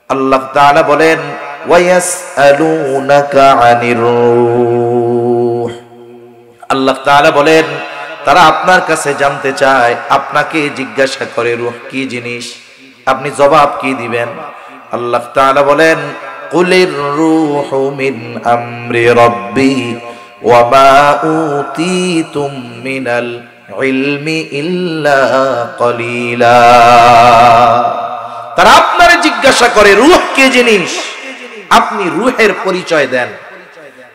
আল্লাহ তাআলা বলেন ওয়ায়াসআলুনাকা আনির রূহ, আল্লাহ তাআলা বলেন তারা আপনার কাছে জানতে চায়, আপনাকে জিজ্ঞাসা করে রূহ কি জিনিস, আপনি জবাব কি দিবেন? আল্লাহ তাআলা বলেন কুলির রূহু মিন আমরি রাব্বি ওয়া মা উতীতুম মিনাল ইলমি ইল্লা কলিলা। তারা আপনারে জিজ্ঞাসা করে রূহ কি জিনিস, আপনি রূহের পরিচয় দেন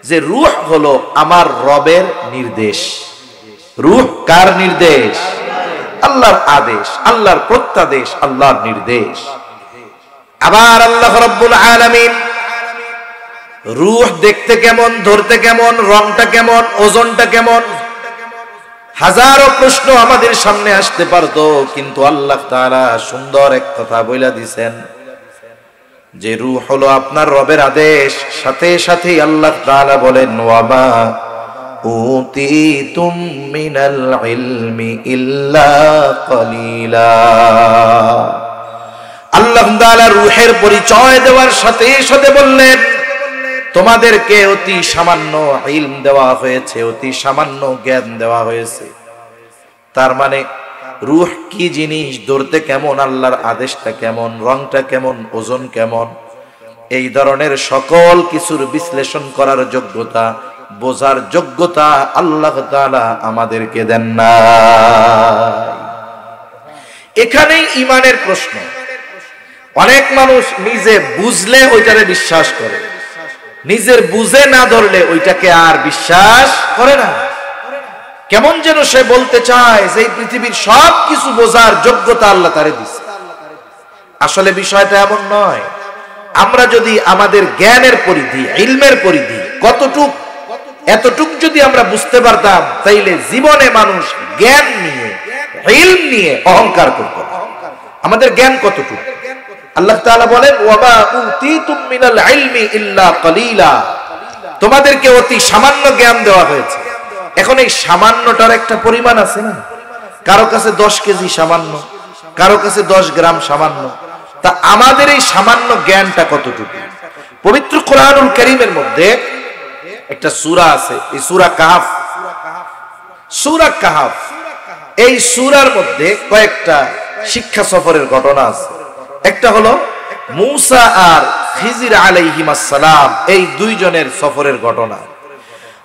যে রূহ হলো আমার রবের নির্দেশ। রূহ কার নির্দেশ? আল্লাহর আদেশ, আল্লাহর প্রত্যাদেশ, আল্লাহর নির্দেশ। আবার আল্লাহ রাব্বুল আলামিন রূহ দেখতে কেমন, ধরতে কেমন, রংটা কেমন, ওজনটা কেমন, হাজারো প্রশ্ন আমাদের সামনে আসতে পারতো, কিন্তু আল্লাহ তাআলা সুন্দর এক কথা বইলা দিছেন যে রূহ হলো আপনার রবের আদেশ। সাথে সাথে আল্লাহ তাআলা বলেন ওয়ামা উতীতুম মিনাল ইলমি ইল্লা কলিলা। আল্লাহ তাআলা রূহের পরিচয় দেওয়ার সাথে সাথে বললেন তোমাদেরকে অতি সামান্য ইলম দেওয়া হয়েছে, অতি সামান্য জ্ঞান দেওয়া হয়েছে। তার মানে রূহ কি জিনিস, ধরতে কেমন, আল্লাহর আদেশটা কেমন, রংটা কেমন, ওজন কেমন, এই ধরনের সকল কিছুর বিশ্লেষণ করার যোগ্যতা, বোঝার যোগ্যতা আল্লাহ তাআলা আমাদেরকে দেন না। এখানেই ঈমানের প্রশ্ন। অনেক মানুষ নিজে বুঝলে ওইটারে বিশ্বাস করে, নিজের বুঝে না ধরলে ওইটাকে আর বিশ্বাস করে না। কেমন যেন সে বলতে চায় যে এই পৃথিবীর সব কিছু বোঝার যোগ্যতা আল্লাহ তারে দিয়েছে। আসলে বিষয়টা এমন নয়। আমরা যদি আমাদের জ্ঞানের পরিধি, ইলমের পরিধি কতটুক, এতটুক যদি আমরা বুঝতে পারতাম, তাইলে জীবনে মানুষ জ্ঞান নিয়ে, ইলম নিয়ে অহংকার করত না। আমাদের জ্ঞান কতটুক? আল্লাহ তাআলা বলেন ওয়ামা উতীতুম মিনাল ইলমি ইল্লা কলিলা, তোমাদেরকে অতি সামান্য জ্ঞান দেওয়া হয়েছে। এখন এই সামান্যটার একটা পরিমাণ আছে না? কারো কাছে 10 কেজি সামান্য, কারো কাছে 10 গ্রাম সামান্য। তা আমাদের এই সামান্য জ্ঞানটা কতটুকু? পবিত্র কোরআনুল কারীমের মধ্যে একটা সূরা আছে, এই সূরা কাহফ। সূরা কাহফ, এই সূরার মধ্যে কয়েকটা শিক্ষা সফরের ঘটনা আছে। একটা হলো মূসা আর খিজির আলাইহিমাস সালাম, এই দুইজনের সফরের ঘটনা।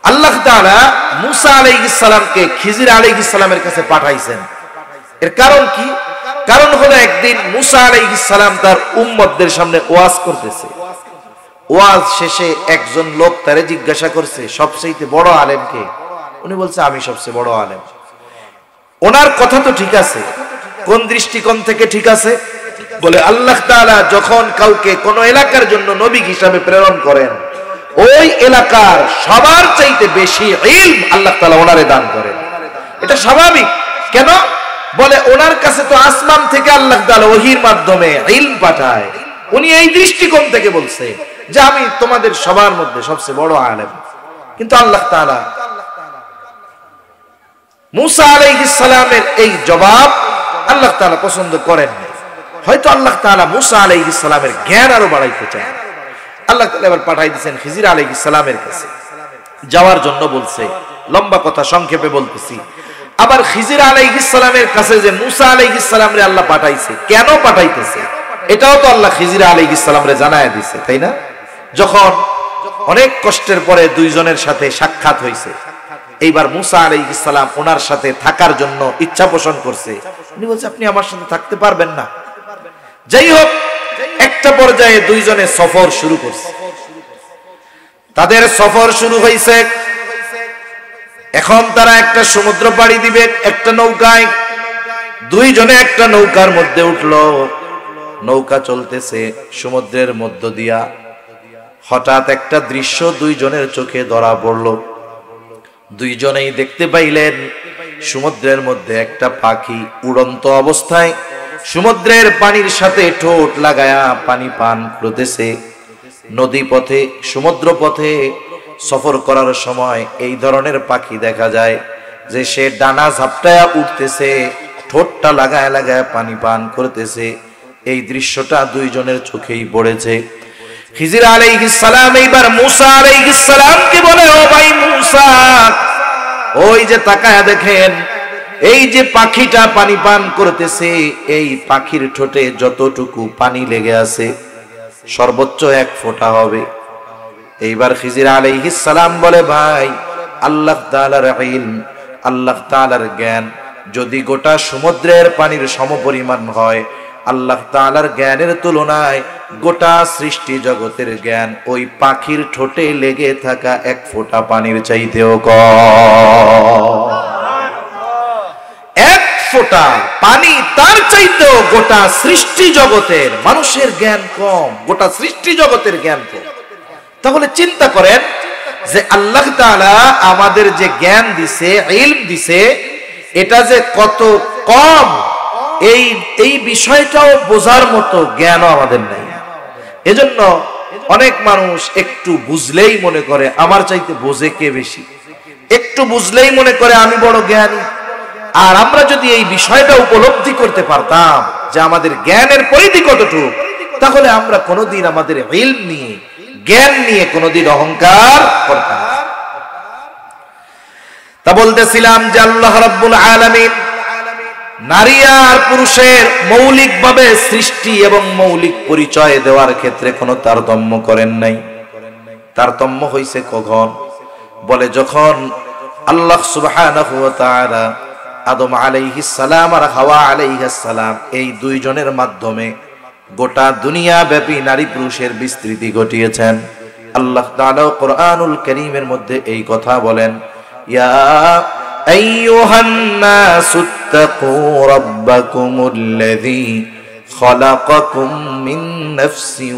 আল্লাহ তাআলা মূসা আলাইহিস সালামকে খিজির আলাইহিস সালামের কাছে পাঠাইছেন। এর কারণ কি? কারণ হলো একদিন মূসা আলাইহিস সালাম তার উম্মতদের সামনে ওয়াজ করতেছে। ওয়াজ শেষে একজন লোক তারে জিজ্ঞাসা করছে সবচেয়ে বড় আলেম কে? উনি বলছে আমি সবচেয়ে বড় আলেম। ওনার কথা তো ঠিক আছে, কোন দৃষ্টিকোণ থেকে ঠিক আছে? বলে আল্লাহ তাআলা যখন কাউকে কোন এলাকার জন্য নবী হিসাবে প্রেরণ করেন, ওই এলাকার সবার চাইতে বেশি ইলম আল্লাহ তাআলা ওনারে দান করেন। এটা স্বাভাবিক। কেন? বলে ওনার কাছে তো আসমান থেকে আল্লাহ তাআলা ওহীর মাধ্যমে ইলম পাঠায়। উনি এই দৃষ্টিকোণ থেকে বলছে যে আমি তোমাদের সবার মধ্যে সবচেয়ে বড় আলেম। কিন্তু আল্লাহ তাআলা মূসা আলাইহিস সালামের এই জবাব আল্লাহ তাআলা পছন্দ করেন না। হয়তো আল্লাহ তাআলা মূসা আলাইহিস সালামের জ্ঞান আরো বাড়াইতে চান। আল্লাহ তাআলা এবার পাঠাই দিয়েছেন খিজির আলাইহিস সালামের কাছে যাওয়ার জন্য বলছে। লম্বা কথা সংক্ষেপে বলতেছি। আবার খিজির আলাইহিস সালামের কাছে যে মূসা আলাইহিস সালামরে আল্লাহ পাঠাইছে, কেন পাঠাইতেছে এটাও তো আল্লাহ খিজির আলাইহিস সালামরে জানায় দিয়েছে, তাই না? যখন অনেক কষ্টের পরে দুইজনের সাথে সাক্ষাৎ হয়েছে, এইবার মূসা আলাইহিস সালাম ওনার সাথে থাকার জন্য ইচ্ছা পোষণ করছে। উনি বলছে আপনি আমার সাথে থাকতে পারবেন না। যাই হোক, একটা পর্যায়ে দুইজনে সফর শুরু করছে। তাদের সফর শুরু হয়েছে। এখন তারা একটা সমুদ্র পাড়ি দিবে একটা নৌকায়। দুইজনে একটা নৌকার মধ্যে উঠলো। নৌকা চলতেছে সমুদ্রের মধ্য দিয়া। হঠাৎ একটা দৃশ্য দুইজনের চোখে ধরা পড়ল। দুইজনেই দেখতে পাইলেন সমুদ্রের মধ্যে একটা পাখি উড়ন্ত অবস্থায় সমুদ্রের পানির সাথে ঠোঁট লাগায়া পানি পান করতেছে। নদী পথে, সমুদ্র পথে সফর করার সময় এই ধরনের পাখি দেখা যায় যে সে ডানা ঝাপটায়া উঠতেছে, ঠোঁটটা লাগায় লাগায় পানি পান করতেছে। এই দৃশ্যটা দুইজনের চোখেই পড়েছে। খিজির আলাইহিস সালাম এইবার মূসা আলাইহিস সালামকে বলে, ও ভাই মূসা, ওই যে তাকায়া দেখেন, এই যে পাখিটা পানি পান করতেছে, এই পাখির ঠোঁটে যতটুকু পানি লেগে আছে সর্বোচ্চ 1 ফোঁটা হবে। এইবার খিজির আলাইহিস সালাম বলে, ভাই আল্লাহ তাআলার ইলম, আল্লাহ তাআলার জ্ঞান যদি গোটা সমুদ্রের পানির সমপরিমাণ হয়, আল্লাহ তাআলার জ্ঞানের তুলনায় গোটা সৃষ্টি জগতের জ্ঞান ওই পাখির ঠোঁটে লেগে থাকা 1 ফোঁটা পানির চাইতেও কম। 1 ফোঁটা পানি তার চাইতেও গোটা সৃষ্টি জগতের মানুষের জ্ঞান কম, গোটা সৃষ্টি জগতের জ্ঞান কম। তাহলে চিন্তা করেন যে আল্লাহ তাআলা আমাদের যে জ্ঞান দিছে, ইলম দিছে, এটা যে কত কম, এই বিষয়টাও বোঝার মতো জ্ঞানও আমাদের নাই। এজন্য অনেক মানুষ একটু বুঝলেই মনে করে আমার চাইতে বোঝে কে বেশি, একটু বুঝলেই মনে করে আমি বড় জ্ঞানী। আর আমরা যদি এই বিষয়টা উপলব্ধি করতে পারতাম যে আমাদের জ্ঞানের পরিধি কতটুকু, তাহলে আমরা কোনোদিন আমাদের ইলম নিয়ে, জ্ঞান নিয়ে কোনোদিন অহংকার করতাম না। তা বলতেছিলাম যে আল্লাহ রাব্বুল আলামিন নারী আর পুরুষের মৌলিকভাবে সৃষ্টি এবং মৌলিক পরিচয় দেওয়ার ক্ষেত্রে কোনো তারতম্য করেন নাই। তারতম্য হইছে কখন? বলে যখন আল্লাহ সুবহানাহু ওয়া তাআলা আদম আলাইহিস সালাম আর হাওয়া আলাইহিস সালাম এই দুইজনের মাধ্যমে গোটা দুনিয়া ব্যাপী নারী পুরুষের বিস্তৃতি ঘটিয়েছেন। আল্লাহ তাআলা কোরআনুল কারীমের মধ্যে এই কথা বলেন, ইয়া আইয়ুহান নাসুত্তাকু রাব্বাকুমুল্লাযী খালাকাকুম মিন নাফসিন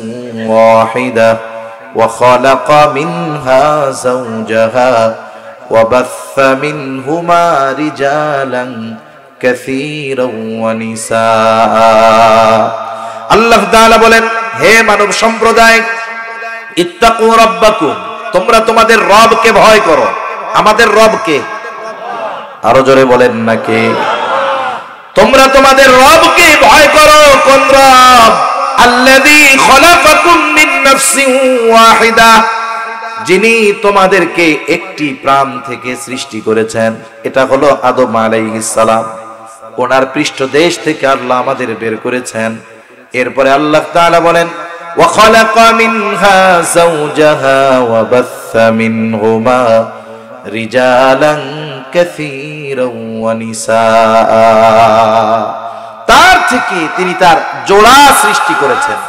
ওয়াহিদাহ ওয়া খালাকা মিনহা যাওজাহা ওয়া বাথসা মিনহুমা রিজালান কাসীরান ওয়া নিসা। আল্লাহ তাআলা বলেন, হে মানব সম্প্রদায়, ইত্তাকু রাব্বাকুম, তোমরা তোমাদের রবকে ভয় করো। আমাদের রবকে আরো জোরে বলেন না কে? তোমরা তোমাদের রবকে ভয় করো। কোন রব? আল্লাযী খলাকাকুম মিন নাফসিন ওয়াহিদা, যিনি তোমাদেরকে একটি প্রাণ থেকে সৃষ্টি করেছেন। এটা হলো আদম আলাইহিস সালাম। ওনার পৃষ্ঠদেশ থেকে আল্লাহ আমাদের বের করেছেন। এরপরে আল্লাহ তাআলা বলেন, ওয়া খালাকা মিনহা যাওজাহা ওয়া বাথসা মিনহুমা রিজালান কাসীরান ওয়া নিসা। তার থেকে তিনি তার জোড়া সৃষ্টি করেছেন।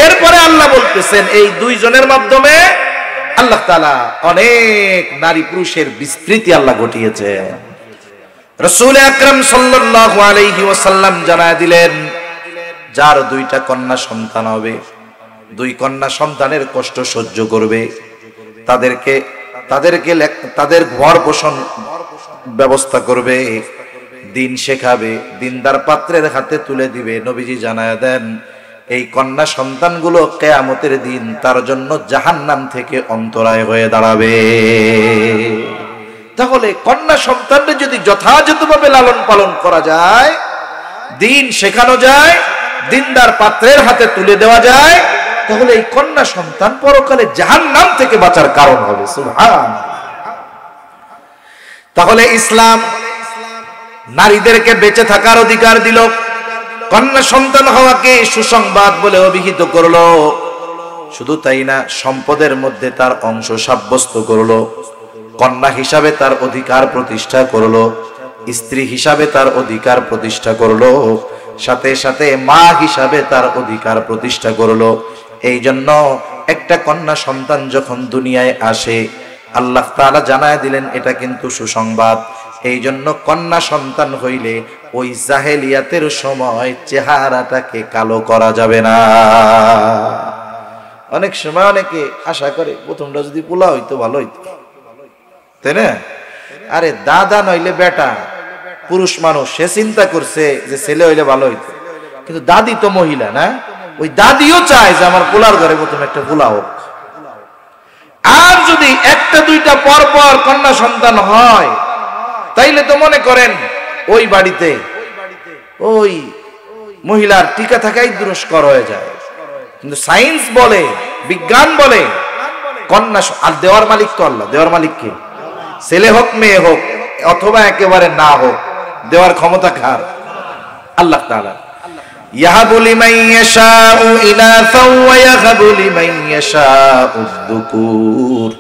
এরপরে আল্লাহ বলতেছেন এই দুইজনের মাধ্যমে আল্লাহ তাআলা অনেক নারী পুরুষের বিস্তৃতি আল্লাহ ঘটিয়েছেন। রাসূল আকরাম সাল্লাল্লাহু আলাইহি ওয়াসাল্লাম জানায় দিলেন, যার 2টা কন্যা সন্তান হবে, 2 কন্যা সন্তানের কষ্ট সহ্য করবে, তাদেরকে তাদের ঘর পোষণ ব্যবস্থা করবে, দিন শেখাবে, দিনদার পাত্রের হাতে তুলে দিবে। নবীজি জানায় দেন এই কন্যা সন্তানগুলো কিয়ামতের দিন তার জন্য জাহান্নাম থেকে অন্তরায় হয়ে দাঁড়াবে। তাহলে কন্যা সন্তানদের যদি যথাযথভাবে লালন পালন করা যায়, দিন শেখানো যায়, দিনদার পাত্রের হাতে তুলে দেওয়া যায়, তাহলে এই কন্যা সন্তান পরকালে জাহান্নাম থেকে বাঁচার কারণ হবে। সুবহানাল্লাহ। তাহলে ইসলাম নারীদেরকে বেঁচে থাকার অধিকার দিল, কন্যা সন্তান হওয়াকে সুসংবাদ বলে অভিহিত করলো। শুধু তাই না, সম্পদের মধ্যে তার অংশ সাব্যস্ত করলো, কন্যা হিসাবে তার অধিকার প্রতিষ্ঠা করলো, স্ত্রী হিসাবে তার অধিকার প্রতিষ্ঠা করলো, সাথে সাথে মা হিসাবে তার অধিকার প্রতিষ্ঠা করলো। এই জন্য একটা কন্যা সন্তান যখন দুনিয়ায় আসে, আল্লাহ তাআলা জানায় দিলেন এটা কিন্তু সুসংবাদ। এই জন্য কন্যা সন্তান হইলে ওই জাহেলিয়াতের সময় চেহারাটাকে কালো করা যাবে না। অনেক সময় অনেকে আশা করে প্রথমটা যদি পোলা হইতো ভালো হইতো, তাই না? আরে দাদা নইলে বেটা, পুরুষ মানুষ, সে চিন্তা করছে যে ছেলে হইলে ভালো হইতো, কিন্তু দাদি তো মহিলা না, ওই দাদিও চায় যে আমার পোলার ঘরে প্রথম একটা পোলা হোক। আর যদি 1টা 2টা পর পর কন্যা সন্তান হয়, তাইলে তো মনে করেন ওই বাড়িতে ওই মহিলার টিকা থাকাই দুষ্কর হয়ে যায়। কিন্তু সায়েন্স বলে, বিজ্ঞান বলে কন্যা, আর দেওয়ার মালিক তো আল্লাহ। দেওয়ার মালিক কে? ছেলে হোক মেয়ে হোক অথবা একেবারে না হোক, দেওয়ার ক্ষমতা কার? আল্লাহ তাআলা। ইয়াহাবু লিমান ইয়াশাউ ইনাসা ওয়া ইয়াহাবু লিমান ইয়াশাউ যুকুর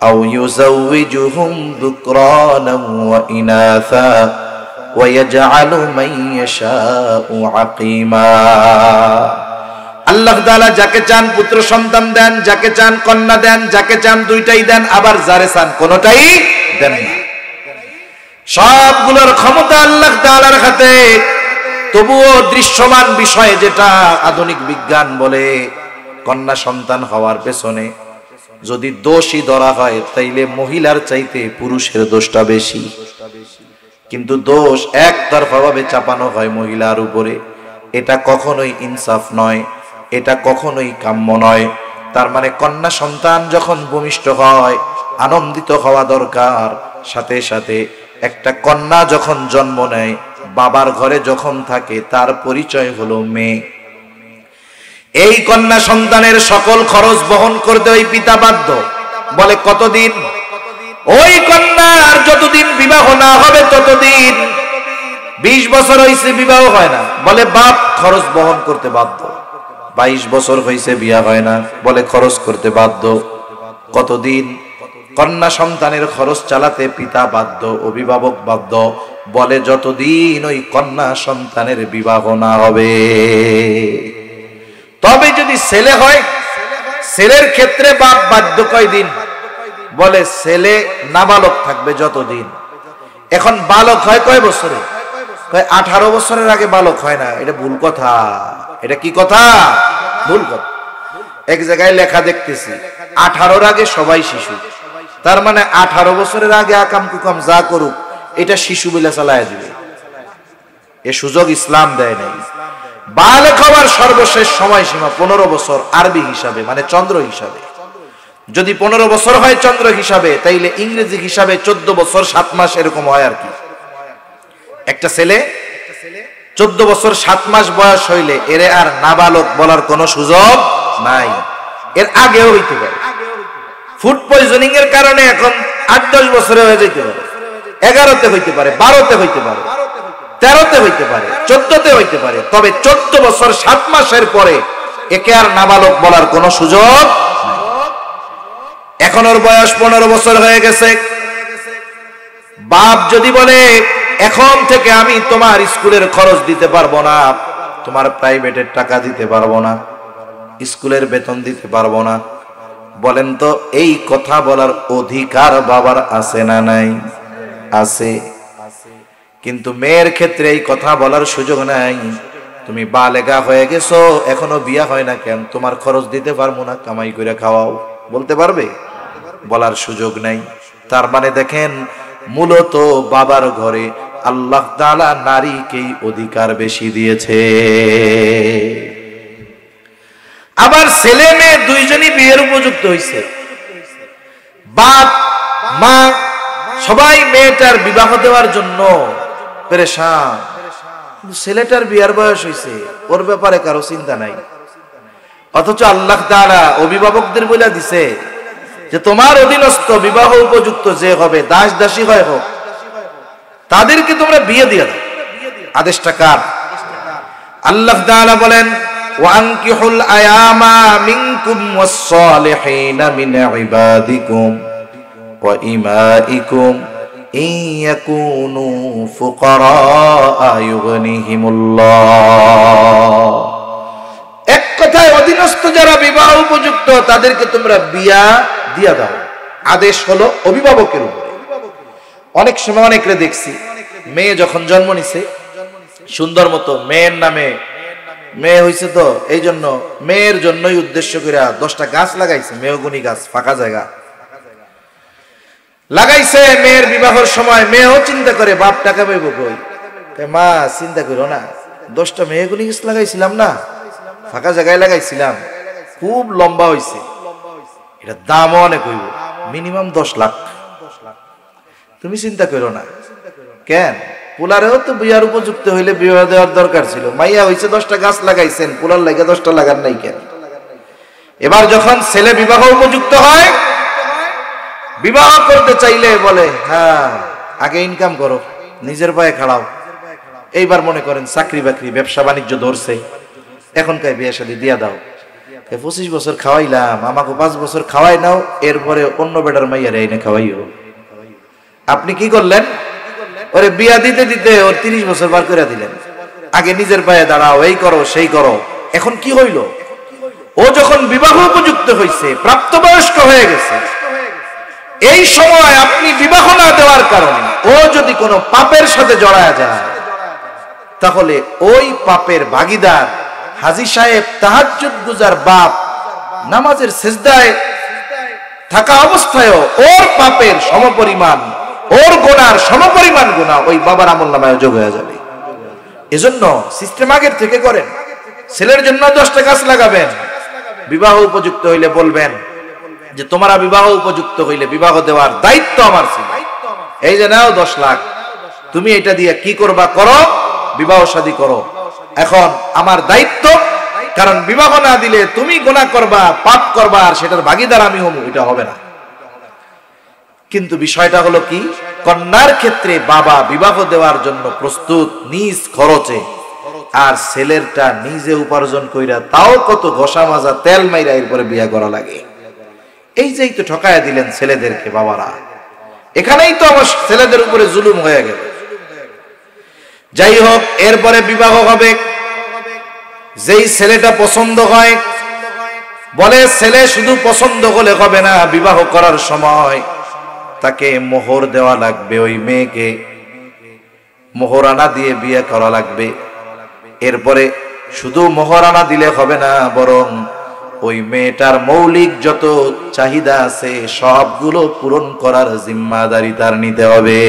আও ইউযাওয়িজুহুম যুকরানান ওয়া ইনাসা ওয়া ইয়াজআলু মান ইয়াশাউ আকীমা। আল্লাহ তাআলা যাকে চান পুত্র সন্তান দেন, যাকে চান কন্যা দেন, যাকে চান দুইটাই দেন, আবার যারে চান কোনোটাই দেন না। সবগুলোর ক্ষমতা আল্লাহ তাআলার হাতে। তবুও দৃশ্যমান বিষয় যেটা আধুনিক বিজ্ঞান বলে, কন্যা সন্তান হওয়ার পেছনে যদি দোষী ধরা হয় তাইলে মহিলার চাইতে পুরুষের দোষটা বেশি। কিন্তু দোষ একতরফা ভাবে চাপানো হয় মহিলার উপরে। এটা কখনোই ইনসাফ নয়, এটা কখনোই কাম্য নয়। তার মানে কন্যা সন্তান যখন ভূমিষ্ঠ হয় আনন্দিত হওয়া দরকার। সাথে সাথে একটা কন্যা যখন জন্ম নেয়, বাবার ঘরে যখন থাকে, তার পরিচয় হলো মেয়ে। এই কন্যা সন্তানের সকল খরচ বহন করতে ওই পিতা বাধ্য। বলে কতদিন? ওই কন্যার যতদিন বিবাহ না হবে ততদিন। 20 বছর হয়েছে বিবাহ হয় না, বলে বাপ খরচ বহন করতে বাধ্য। 22 বছর হয়েছে বিয়া হয় না, বলে খরচ করতে বাধ্য। কতদিন? কন্যা সন্তানের খরচ চালাতে পিতা বাধ্য, অভিভাবক বাধ্য। বলে যতদিন ওই কন্যা সন্তানের বিবাহ না হবে। তবে যদি ছেলে হয়, ছেলের ক্ষেত্রে বাপ বাধ্য কয়দিন? বলে ছেলে নাবালক থাকবে যতদিন। এখন বালক হয় কয় বছরে? 18 বছরের আগে বালক হয় না। এটা ভুল কথা। এটা কি কথা? ভুল কথা। এক জায়গায় লেখা দেখতেছি 18-র আগে সবাই শিশু। তার মানে 18 বছরের আগে আকাম কুকাম যা করুক এটা শিশু বলে চালায় দিবে। এ সুযোগ ইসলাম দেয় নাই। বালক হওয়ার সর্বশেষ সময়সীমা 15 বছর আরবি হিসাবে, মানে চন্দ্র হিসাবে। যদি 15 বছর হয় চন্দ্র হিসাবে, তাইলে ইংরেজি হিসাবে 14 বছর 7 মাস এরকম হয় আর কি। একটা ছেলে 14 বছর 7 মাস বয়স হইলে এর আর নাবালক বলার কোনো সুযোগ নাই। এর আগেও হইতে পারে। ফুড পয়জনিং এর কারণে এখন 8-10 বছরে হয়ে যেতে পারে, 11তে হইতে পারে, 12তে হইতে পারে, 13তে হইতে পারে, 14তে হইতে পারে। তবে 14 বছর 7 মাসের পরে একে আর নাবালক বলার কোনো সুযোগ নাই। এখন ওর বয়স 15 বছর হয়ে গেছে। বাপ যদি বলে এখন থেকে আমি তোমার স্কুলের খরচ দিতে পারবো না, তোমার প্রাইভেটের টাকা দিতে পারবো না, স্কুলের বেতন দিতে পারবো না, বলেন তো এই কথা বলার অধিকার বাবার আছে না নাই? আছে। কিন্তু মেয়ের ক্ষেত্রে এই কথা বলার সুযোগ নাই। তুমি বালেগা হয়ে গেছো, এখনো বিয়া হয় না কেন? তোমার খরচ দিতে পারবো না, কামাই করে খাওয়াও, বলতে পারবে? বলার সুযোগ নাই। তার মানে দেখেন, মূলত বাবার ঘরে আল্লাহ তাআলা নারীকেই অধিকার বেশি দিয়েছে। আবার ছেলে মেয়ে দুইজনই বিয়ের উপযুক্ত হয়েছে। বাপ মা সবাই মেয়েটার বিবাহ দেওয়ার জন্য পেরেশান। ছেলেটার বিয়ার বয়স হয়েছে, ওর ব্যাপারে কারো চিন্তা নাই। অথচ আল্লাহ তাআলা অভিভাবকদের বলে দিছে যে তোমার অধীনস্থ বিবাহ উপযুক্ত যে হবে, দাস দাসী হয় হোক, তাদেরকে তোমরা বিয়ে দিয়ে দাও। আদেশটা কার? আল্লাহ তাআলা বলেন ওয়ানকিহুল আয়ামা মিনকুম ওয়াস-সালিহিনা মিন ইবাদিকুম ওয়া ইমাইকুম ইন ইয়াকুনু ফুকারা ইউগনিহিমুল্লাহ। এক কথায় অধীনস্থ যারা বিবাহ উপযুক্ত তাদেরকে তোমরা বিয়া দিয়া দাও। আদেশ হলো অভিভাবকের উপরে। অনেক সময় অনেকরে দেখছি, মেয়ে যখন জন্ম নিছে সুন্দর মতো মেয়ের নামে, মেয়ে হয়েছে তো এই জন্য মেয়ের জন্যই উদ্দেশ্য করে 10টা গাছ লাগাইছে, মেহগুনি গাছ, ফাঁকা জায়গা লাগাইছে। মেয়ের বিবাহের সময় মেয়েও চিন্তা করে বাপ টাকা পাইব কই। মা চিন্তা করো না, 10টা মেহগুনি গাছ লাগাইছিলাম না, ফাঁকা জায়গায় লাগাইছিলাম, খুব লম্বা হয়েছে, এটা দামও অনেক হইব, মিনিমাম 10 লাখ। তুমি চিন্তা করো না। কেন? পোলারেও তো বিয়ার উপযুক্ত হইলে বিবাহ দেওয়ার দরকার ছিল। মাইয়া হইছে 10টা গাছ লাগাইছেন, পোলার লাগে 10টা লাগার নাই কেন? এবার যখন ছেলে বিবাহ উপযুক্ত হয়, বিবাহ করতে চাইলে বলে হ্যাঁ আগে ইনকাম করো, নিজের পায়ে খাড়াও। এইবার মনে করেন চাকরি বাকরি ব্যবসা বাণিজ্য ধরছে, এখনকার বিয়ে শাদী দিয়া দাও। 25 বছর খাওয়াইলাম, আমাকে 5 বছর খাওয়াই নাও, এরপরে অন্য বেটার মাইয়ার এনে খাওয়াইও। আপনি কি করলেন? ওরে বিয়া দিতে দিতে ওর 30 বছর বার করে দিলেন। আগে নিজের পায়ে দাঁড়াও, এই করো সেই করো। এখন কি হইল? ও যখন বিবাহ উপযুক্ত হয়েছে, প্রাপ্তবয়স্ক হয়ে গেছে, এই সময় আপনি বিবাহ না দেওয়ার কারণে ও যদি কোনো পাপের সাথে জড়ায় যায়, তাহলে ওই পাপের ভাগীদার হাজী সাহেব তাহাজ্জুদ গুজার বাপ নামাজের সিজদায় থাকা অবস্থায়ও ওর পাপের সমপরিমাণ, ওর গুনার সমপরিমাণ গুনাহ ওই বাবার আমলনামায় যোগ হয়ে যাবে। এজন্য সিস্টেম আগের থেকে করেন। ছেলের জন্য 10টা গাছ লাগাবেন, বিবাহ উপযুক্ত হইলে বলবেন যে তোমরা বিবাহ উপযুক্ত হইলে বিবাহ দেওয়ার দায়িত্ব আমার ছিল, এই যে নাও 10 লাখ, তুমি এটা দিয়ে কি করবা করো, বিবাহ শাদী করো, এখন আমার দায়িত্ব। কারণ বিবাহ না দিলে তুমি গুনাহ করবা, পাপ করবা, আর সেটার ভাগীদার আমি হব, এটা হবে না। কিন্তু বিষয়টা হলো কি, কন্যার ক্ষেত্রে বাবা বিবাহ দেওয়ার জন্য প্রস্তুত নিজ খরচে, আর ছেলেরটা নিজে উপার্জন কইরা, তাও কত ঘষা মাজা তেল মাইরা এরপরে বিয়ে করা লাগে। এই যেই তো ঠকায়া দিলেন ছেলেদেরকে বাবারা, এখানেই তো আমার ছেলেদের উপরে জুলুম হয়ে গেল। যাই হোক, এরপরে বিবাহ হবে। যেই ছেলেটা পছন্দ হয়, বলে ছেলে শুধু পছন্দ হলে হবে না, বিবাহ করার সময় তাকে মোহর দেওয়া লাগবে, ওই মেয়েকে মোহরানা দিয়ে বিয়ে করা লাগবে। এরপরে শুধু মোহরানা দিলে হবে না, বরং ওই মেয়েটার মৌলিক যত চাহিদা আছে সবগুলো পূরণ করার জিম্মাদারি তার নিতে হবে।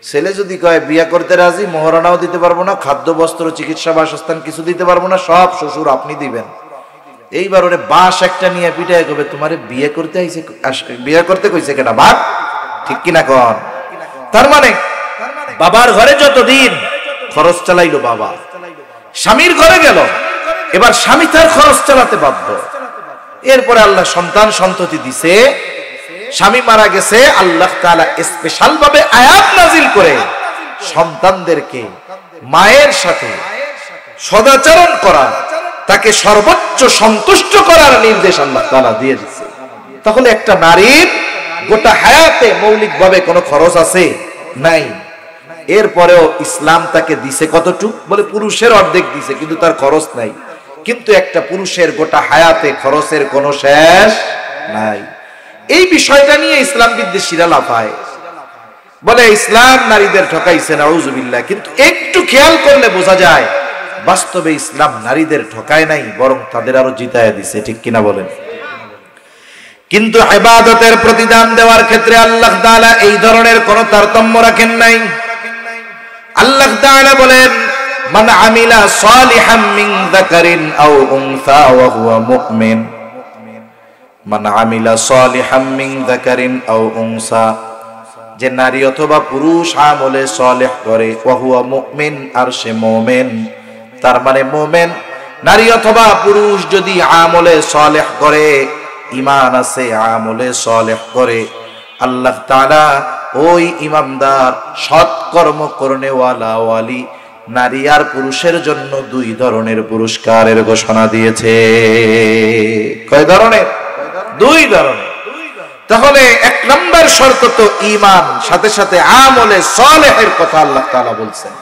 ছেলে যদি কয় বিয়ে করতে রাজি, মোহরানাও দিতে পারবো না, খাদ্য বস্ত্র চিকিৎসা বাসস্থান কিছু দিতে পারবো না, সব শ্বশুর আপনি দিবেন। এইবার ওরে বাঁশ একটা নিয়ে পিটায় কবে তোমারে বিয়ে করতে আইছে, বিয়ে করতে কইছে কেনা বাপ, ঠিক কিনা কন? তার মানে বাবার ঘরে যতদিন খরচ চালাইলো বাবা, স্বামীর ঘরে গেল, এবার স্বামী তার খরচ চালাতে বাধ্য। এরপরে আল্লাহ সন্তান সন্ততি দিছে, স্বামী মারা গেছে, আল্লাহ তাআলা স্পেশাল ভাবে আয়াত নাজিল করে সন্তানদেরকে মায়ের সাথে সদাচরণ করা, তাকে সর্বোচ্চ সন্তুষ্ট করার নির্দেশ আল্লাহ তাআলা দিয়ে দিয়েছে। তাহলে একটা নারীর গোটা হায়াতে মৌলিকভাবে কোনো খরচ আছে নাই, এরপরেও ইসলাম তাকে দিছে কতটুক, বলে পুরুষের অর্ধেক দিছে, কিন্তু তার খরচ নাই। কিন্তু একটা পুরুষের গোটা হায়াতে খরচের কোনো শেষ নাই। এই বিষয়টা নিয়ে ইসলাম বিদ্বেষীরা লাফায়, বলে ইসলাম নারীদের ঠকাইছে, নাউজুবিল্লাহ। কিন্তু একটু খেয়াল করলে বোঝা যায় বাস্তবে ইসলাম নারীদের ঠকায় নাই, বরং তাদের আরো জিতায় দিছে, ঠিক কিনা বলেন? কিন্তু ইবাদতের প্রতিদান দেওয়ার ক্ষেত্রে আল্লাহ তাআলা এই ধরনের কোনো তারতম্য রাখেন নাই। আল্লাহ তাআলা বলেন মান আমিলা সালিহাম মিন যাকারিন আও উনসা ওয়া হুয়া মুমিন, মান আমিলা সালিহাম মিন যাকারিন আও উনসা, যে নারী অথবা পুরুষ আমলে সালেহ করে, ওয়া হুয়া মুমিন, আর সে মুমিন। তার মানে মুমিন নারী অথবা পুরুষ যদি আমলে সালেহ করে, ঈমান আছে, আমলে সালেহ করে, আল্লাহ তাআলা ওই ইমানদার সৎকর্ম করনেওয়ালা ওয়ালি নারী আর পুরুষের জন্য 2 ধরনের পুরস্কারের ঘোষণা দিয়েছে। কয় ধরনের? 2 ধরনের। তাহলে 1 নম্বর শর্ত তো ঈমান, সাথে সাথে আমলে সালেহের কথা আল্লাহ তাআলা বলছেন।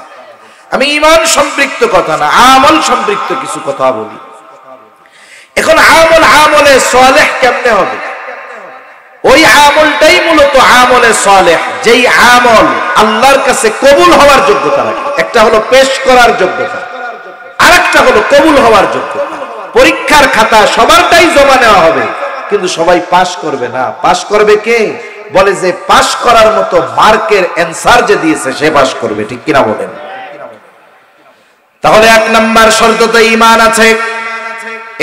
আমি ঈমান সম্পৃক্ত কথা না, আমল সম্পৃক্ত কিছু কথা বলি। এখন আমলে সালেহ কেমনে হবে? ওই আমলটাই মূলত আমলে সালেহ, যেই আমল আল্লাহর কাছে কবুল হওয়ার যোগ্যতা রাখে। একটা হলো পেশ করার যোগ্যতা, আরেকটা হলো কবুল হওয়ার যোগ্যতা। পরীক্ষার খাতা সবারটাই জমা নেওয়া হবে, কিন্তু সবাই পাস করবে না। পাস করবে কে? বলে যে পাস করার মতো মার্কের অ্যানসার যে দিয়েছে সে পাস করবে, ঠিক কিনা বলেন? তাহলে 1 নম্বর শর্ত তো ঈমান আছে।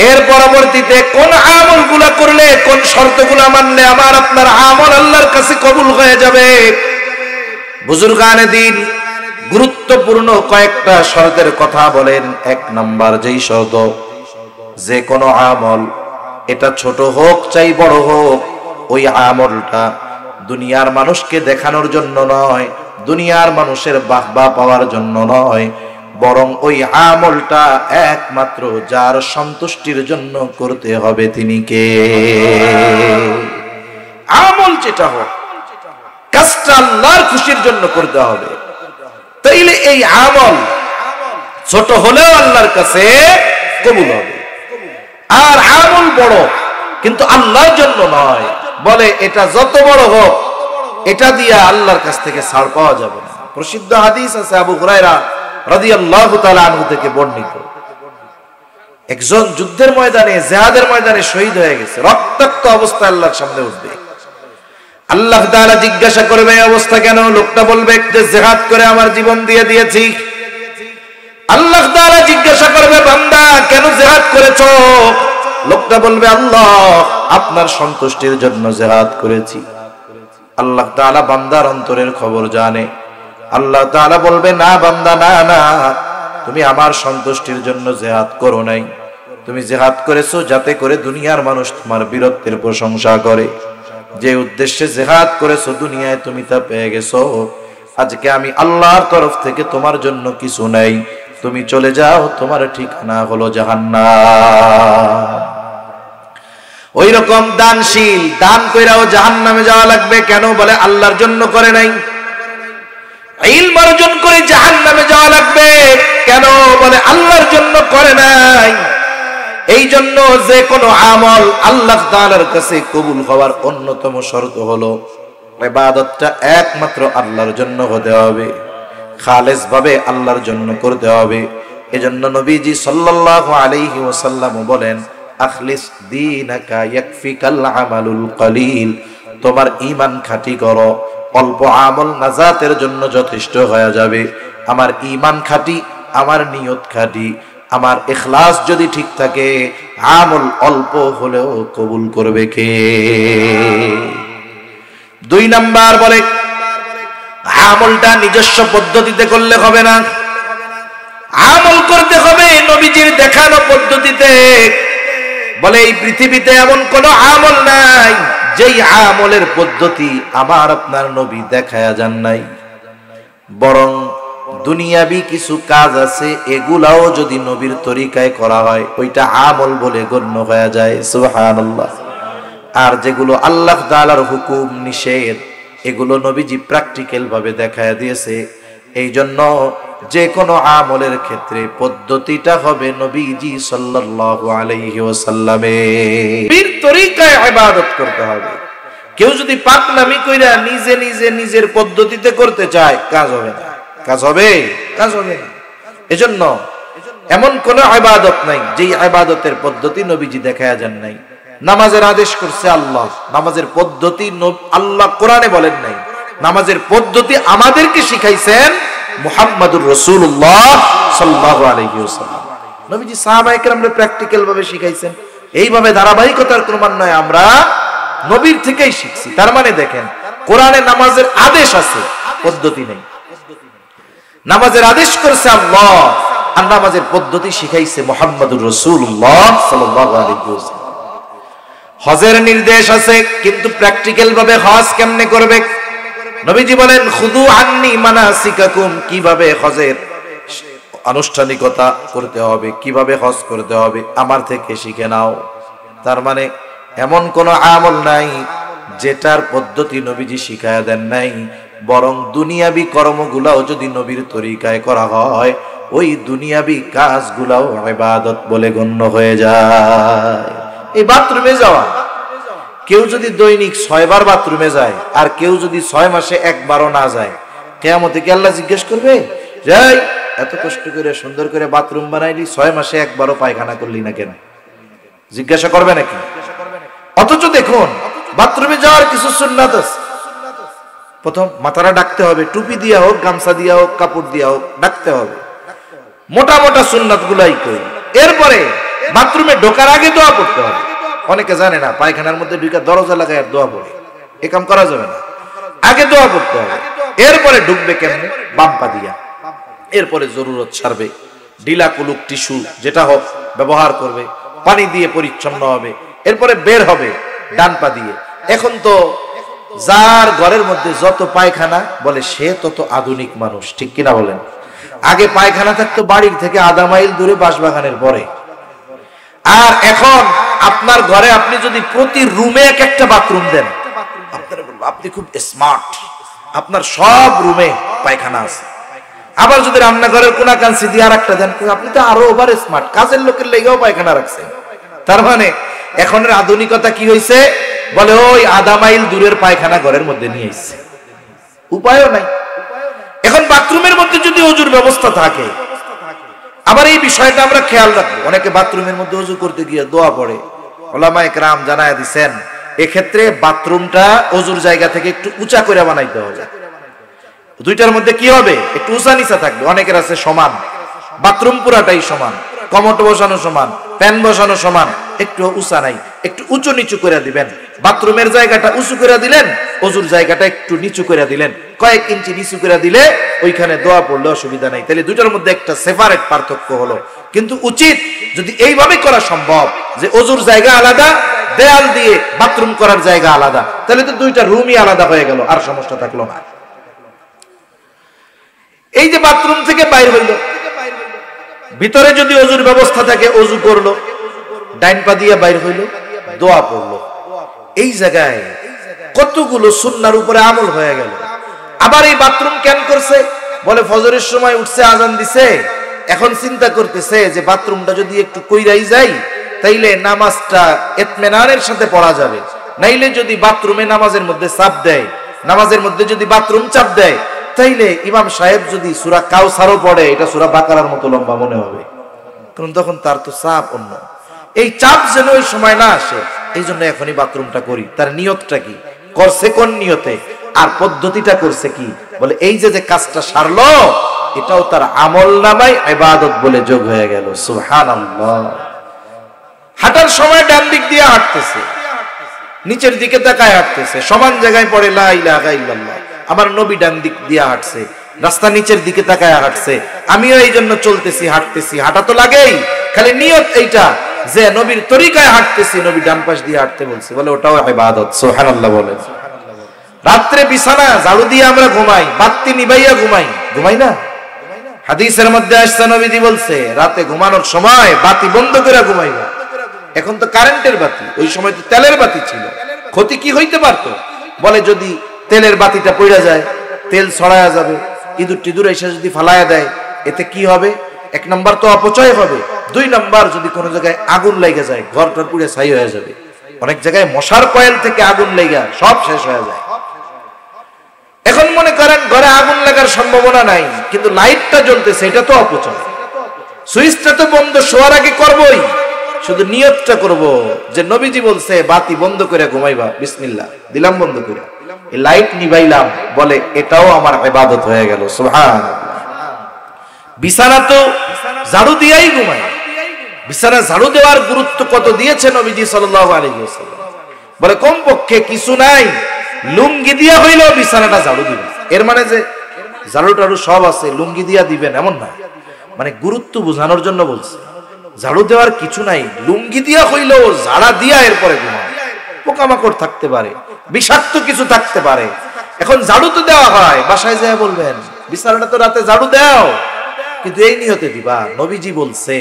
এর পরবর্তীতে কোন আমলগুলো করলে, কোন শর্তগুলো মানলে আমার আপনার আমল আল্লাহর কাছে কবুল হয়ে যাবে? বুজুর্গানে দিন গুরুত্বপূর্ণ কয়েকটা শর্তের কথা বলেন। এক নাম্বার যেই শর্ত, যে কোনো আমল, এটা ছোট হোক চাই বড় হোক, ওই আমলটা দুনিয়ার মানুষকে দেখানোর জন্য নয়, দুনিয়ার মানুষের বাহবা পাওয়ার জন্য নয়, বরং ওই আমলটা একমাত্র যার সন্তুষ্টির জন্য করতে হবে তিনি কে? আমল যেটা হোক, কাজটা আল্লাহর খুশির জন্য করতে হবে। তাইলে এই আমল ছোট হলেও আল্লাহর কাছে কবুল হবে। আর আমল বড় কিন্তু আল্লাহর জন্য নয়, বলে এটা যত বড় হোক এটা দিয়ে আল্লাহর কাছ থেকে ছাড় পাওয়া যাবে না। প্রসিদ্ধ হাদিস আছে আবু হুরায়রা রাদিয়াল্লাহু তাআলা আনহু থেকে বর্ণিত, একজন যুদ্ধের ময়দানে, জিহাদের ময়দানে শহীদ হয়ে গেছে, রক্তাক্ত অবস্থায় আল্লাহর সামনে উঠবে। আল্লাহ তাআলা জিজ্ঞাসা করবে এই অবস্থা কেন? লোকটা বলবে যে জিহাদ করে আমার জীবন দিয়ে দিয়েছি। আল্লাহ তাআলা জিজ্ঞাসা করবে বান্দা কেন জিহাদ করেছো? লোকটা বলবে আল্লাহ আপনার সন্তুষ্টির জন্য জিহাদ করেছি। আল্লাহ তাআলা বান্দার অন্তরের খবর জানে। আল্লাহ তাআলা বলবে না বান্দা, না না, তুমি আমার সন্তুষ্টির জন্য জিহাদ করো নাই, তুমি জিহাদ করেছো যাতে করে দুনিয়ার মানুষ তোমার বীরত্বের প্রশংসা করে। যে উদ্দেশ্যে জিহাদ করেছো দুনিয়ায় তুমি তা পেয়ে গেছো। আজকে আমি আল্লাহর তরফ থেকে তোমার জন্য কিছু নাই, তুমি চলে যাও, তোমার ঠিকানা হলো জাহান্নাম। ওই রকম দানশীল, দান কইরাও জাহান্নামে যাওয়া লাগবে কেন? বলে আল্লাহর জন্য করে নাই। ইলম অর্জন করে জাহান্নামে যাওয়া লাগবে কেন? বলে আল্লাহর জন্য করে নাই। এই জন্য যে কোনো আমল আল্লাহ তাআলার কাছে কবুল হওয়ার অন্যতম শর্ত হলো ইবাদতটা একমাত্র আল্লাহর জন্য হতে হবে, খালেস ভাবে আল্লাহর জন্য করতে হবে। এজন্য নবীজি সাল্লাল্লাহু আলাইহি ওয়াসাল্লাম বলেন আখলিস দীনাকা ইয়াকফিকাল আমালুল কলিল, তোমার ঈমান খাঁটি করো, অল্প আমল নাজাতের জন্য যথেষ্ট হয়ে যাবে। আমার ঈমান খাঁটি, আমার নিয়ত খাঁটি, আমার ইখলাস যদি ঠিক থাকে, আমল অল্প হলেও কবুল করবে কে? দুই নাম্বার বলে আমলটা নিজস্ব পদ্ধতিতে করলে হবে না, আমল করতে হবে নবীজির দেখানো পদ্ধতিতে। বলে এই পৃথিবীতে এমন কোন আমল নাই যেই আমলের পদ্ধতি আমার আপনার নবী দেখায়া যান নাই। বরং দুনিয়াবি কিছু কাজ আছে, এগুলাও যদি নবীর তরিকায় করা হয় ওইটা আমল বলে গণ্য হয়ে যায়। সুবহানাল্লাহ। আর যেগুলো আল্লাহ তাআলার হুকুম নিষেধ, এগুলো নবীজি প্র্যাকটিক্যাল ভাবে দেখায়া দিয়েছে। এই জন্য যে কোনো আমলের ক্ষেত্রে পদ্ধতিটা হবে নবীজি সাল্লাল্লাহু আলাইহি ওয়াসাল্লামের তরিকায় ইবাদত করতে হবে। কেউ যদি পাকনামি কইরা নিজে নিজে নিজের পদ্ধতিতে করতে চায়, কাজ হবে না, কাজ হবে, কাজ হবে না। এজন্য এমন কোন ইবাদত নাই যেই ইবাদতের পদ্ধতি নবীজি দেখায়া যান নাই। নামাজের আদেশ করছে আল্লাহ, নামাজের পদ্ধতি আল্লাহ কোরআনে বলেন নাই, নামাজের পদ্ধতি আমাদেরকে শিখাইছেন মুহাম্মাদুর রাসূলুল্লাহ সাল্লাল্লাহু আলাইহি ওয়াসাল্লাম। নবীজি সাহাবায়ে কেরামকে প্র্যাকটিক্যাল ভাবে শিখাইছেন। এইভাবে ধারাবাহিকতার ক্রমান্বয়ে আমরা নবীর থেকেই শিখছি। তার মানে দেখেন, কোরআনে নামাজের আদেশ আছে, পদ্ধতি নেই। নামাজের আদেশ করেছে আল্লাহ, আর নামাজের পদ্ধতি শিখাইছে মুহাম্মাদুর রাসূলুল্লাহ সাল্লাল্লাহু আলাইহি ওয়াসাল্লাম। হজের নির্দেশ আছে, কিন্তু প্র্যাকটিক্যাল ভাবে হজ কেমনে করবে? নবীজি বলেন খুদু আন্নি মানাসিকাকুম, কিভাবে হজের আনুষ্ঠানিকতা করতে হবে, কিভাবে হজ করতে হবে আমার থেকে শিখে নাও। তার মানে এমন কোন আমল নাই যেটার পদ্ধতি নবীজি শিখায়া দেন নাই। বরং দুনিয়াবি কর্মগুলাও যদি নবীর তরিকায় করা হয়, ওই দুনিয়াবি কাজগুলাও ইবাদত বলে গণ্য হয়ে যায়। এই বাথরুমে যাওয়া, কেউ যদি দৈনিক 6 বার বাথরুমে যায় আর কেউ যদি 6 মাসে একবারও না যায়, কিয়ামতে কি আল্লাহ জিজ্ঞেস করবে যাই এত কষ্ট করে সুন্দর করে বাথরুম বানাইলি, 6 মাসে একবারও পায়খানা করলি না কেন? জিজ্ঞাসা করবে নাকি? অথচ দেখুন বাথরুমে যাওয়ার কিছু সুন্নাত আছে। প্রথম মাথাটা ঢাকতে হবে, টুপি দিয়া হোক, গামছা দিয়া হোক, কাপড় দিয়া হোক, ঢাকতে হবে। মোটা মোটা সুন্নাত গুলাই করি। এরপরে বাথরুমে ঢোকার আগে দোয়া পড়তে হবে। অনেকে জানে না, পায়খানার মধ্যে ঢুকে দরজা লাগায় আর দোয়া পড়ে, এ কাম করা যাবে না। আগে দোয়া করতে হবে, এরপরে ঢুকবে কেমনে? বাম পা দিয়া। এরপরে জরুরত ছাড়বে, ডিলা কুলুক টিস্যু যেটা হোক ব্যবহার করবে, পানি দিয়ে পরিচ্ছন্ন হবে, এরপরে বের হবে ডান পা দিয়ে। এখন তো যার ঘরের মধ্যে যত পায়খানা বলে সে তত আধুনিক মানুষ, ঠিক কিনা বলেন? আগে পায়খানা থাকতো বাড়ির থেকে আধা মাইল দূরে বাঁশবাগানের পরে, আর এখন আপনার ঘরে আপনি যদি প্রতি রুমে এক একটা বাথরুম দেন, আপনারা বলবো আপনি খুব স্মার্ট, আপনার সব রুমে পায়খানা আছে। আবার যদি রান্নাঘরের কোনা কাঞ্চি দিয়ে আর একটা দেন, আপনি তো আরো ওভার স্মার্ট, কাজের লোকের লেগেও পায়খানা রাখছেন। তার মানে এখনের আধুনিকতা কি হয়েছে? বলে ওই আধা মাইল দূরের পায়খানা ঘরের মধ্যে নিয়ে এসছে, উপায়ও নাই। এখন বাথরুমের মধ্যে যদি ওযুর ব্যবস্থা থাকে, আবার এই বিষয়টা আমরা খেয়াল রাখবো। অনেকে বাথরুমের মধ্যে ওযু করতে গিয়ে দোয়া পড়ে, ওলামায়ে কেরাম জানায় দিচ্ছেন এক্ষেত্রে বাথরুমটা ওযুর জায়গা থেকে একটু উঁচা করে বানাইতে হবে। দুইটার মধ্যে কি হবে? একটু উঁচা নিচা থাকবে। অনেকের আছে সমান, বাথরুম পুরাটাই সমান, কমোড বসানো সমান, ফ্যান বসানো সমান, একটু উঁচা নাই, একটু উঁচু নিচু করে দিবেন। বাথরুমের জায়গাটা উঁচু করে দিলেন, ওযুর জায়গাটা একটু নিচু করে দিলেন, কয়েক ইঞ্চি নিচু করে দিলে ওইখানে দোয়া পড়লে অসুবিধা নাই। তাহলে দুইটার মধ্যে একটা সেপারেট পার্থক্য হলো। কিন্তু উচিত যদি এইভাবে করা সম্ভব যে ওযুর জায়গা আলাদা, দেয়াল দিয়ে বাথরুম করার জায়গা আলাদা, তাহলে তো দুইটা রুমই আলাদা হয়ে গেল, আর সমস্যা থাকলো না। এই যে বাথরুম থেকে বাইর হইল, ভিতরে যদি ওযুর ব্যবস্থা থাকে ওযু করলো, ডাইন পা দিয়ে বাইর হইল, দোয়া পড়লো, এই জায়গায় কতগুলো সুন্নাহর উপরে আমল হয়ে গেল। আবার এই বাথরুম কেন করছে? বলে ফজরের সময় উঠছে, আজান দিছে, এখন চিন্তা করতেছে যে বাথরুমটা যদি একটু কইরাই যাই তাইলে নামাজটা ইতমিনানের সাথে পড়া যাবে। নাইলে যদি বাথরুমে নামাজের মধ্যে চাপ দেয়, নামাজের মধ্যে যদি বাথরুম চাপ দেয়, তাইলে ইমাম সাহেব যদি সূরা কাউসারও পড়ে, এটা সূরা বাকারার মতো লম্বা মনে হবে, কারণ তখন তার তো চাপ অন্য। এই চাপ যেন ওই সময় না আসে, এই জন্য এখনই বাথরুমটা করি। তার নিয়তটা কি করছে, কোন নিয়তে, আর পদ্ধতিটা করছে কি? বলে এই যে যে কাজটা সারলো, এটাও তার আমল নামায় ইবাদত বলে যোগ হয়ে গেল। সুবহানাল্লাহ। হাঁটার সময় ডান দিক দিয়ে হাঁটতেছে, নিচের দিকে তাকায় হাঁটতেছে, সমান জায়গায় পড়ে লা ইলাহা ইল্লাল্লাহ। আমার নবী ডান দিক দিয়ে হাঁটছে, রাস্তা নিচের দিকে তাকায় হাঁটছে, আমিও এই জন্য চলতেছি, হাঁটতেছি। হাঁটা তো লাগেই, খালি নিয়ত এইটা যে নবীর তরিকায় হাঁটতেছি, নবী ডান পাশ দিয়ে হাঁটতে বলছে, বলে ওটাও ইবাদত। সুবহানাল্লাহ বলেন। রাত্রে বিছানা ঝাড়ু দিয়ে আমরা ঘুমাই, বাতি নিভাইয়া ঘুমাই, ঘুমাই না? হাদিসের মধ্যে আসছে নবীজি বলছে রাতে ঘুমানোর সময় বাতি বন্ধ করে ঘুমাইবা। এখন তো কারেন্টের বাতি, ওই সময় তো তেলের বাতি ছিল। ক্ষতি কি হইতে পারতো? বলে যদি তেলের বাতিটা পড়ে যায়, তেল ছড়ায়া যাবে, ইঁদুর টিঁদুর এসে যদি ফালায়া দেয়, এতে কি হবে? এক নাম্বার তো অপচয় হবে, দুই নাম্বার যদি কোনো জায়গায় আগুন লেগে যায়, ঘরটার পুড়ে ছাই হয়ে যাবে। অনেক জায়গায় মশার কয়েল থেকে আগুন লেগে সব শেষ হয়ে যায়। এখন মনে করেন ঘরে আগুন লাগার সম্ভাবনা নাই, কিন্তু লাইটটা জ্বলতেছে, এটা তো অপচয়। সুইচটা তো বন্ধ শোয়ার আগে করবই, শুধু নিয়তটা করব যে নবীজি বলছে বাতি বন্ধ করে ঘুমাইবা, বিসমিল্লাহ দিলাম বন্ধ করে, এই লাইট নিভাইলাম, বলে এটাও আমার ইবাদত হয়ে গেল। সুবহানাল্লাহ। বিছানা তো ঝাড়ু দিয়েই ঘুমাই। বিছানা ঝাড়ু দেওয়ার গুরুত্ব কত দিয়েছে নবীজি সাল্লাল্লাহু আলাইহি ওয়াসাল্লাম। বলে কমপক্ষে কিছু নাই, লুঙ্গি দিয়া হইলেও বিছানাটা ঝাড়ু দিবেন। এর মানে যে ঝাড়ু টাড়ু সব আছে, লুঙ্গি দিয়া দিবেন এমন না, মানে গুরুত্ব বোঝানোর জন্য বলছে। ঝাড়ু দেওয়ার কিছু নাই, লুঙ্গি দিয়া হইলেও ঝাড়া দিয়া এরপরে ঘুমান। পোকামাকড় থাকতে পারে, বিষাক্ত কিছু থাকতে পারে। এখন ঝাড়ু তো দেওয়া হয়, বাসায় যায় বলবেন বিছানাটা তো রাতে ঝাড়ু দাও, কিন্তু এই নিয়তে দিবা। নবীজি বলছে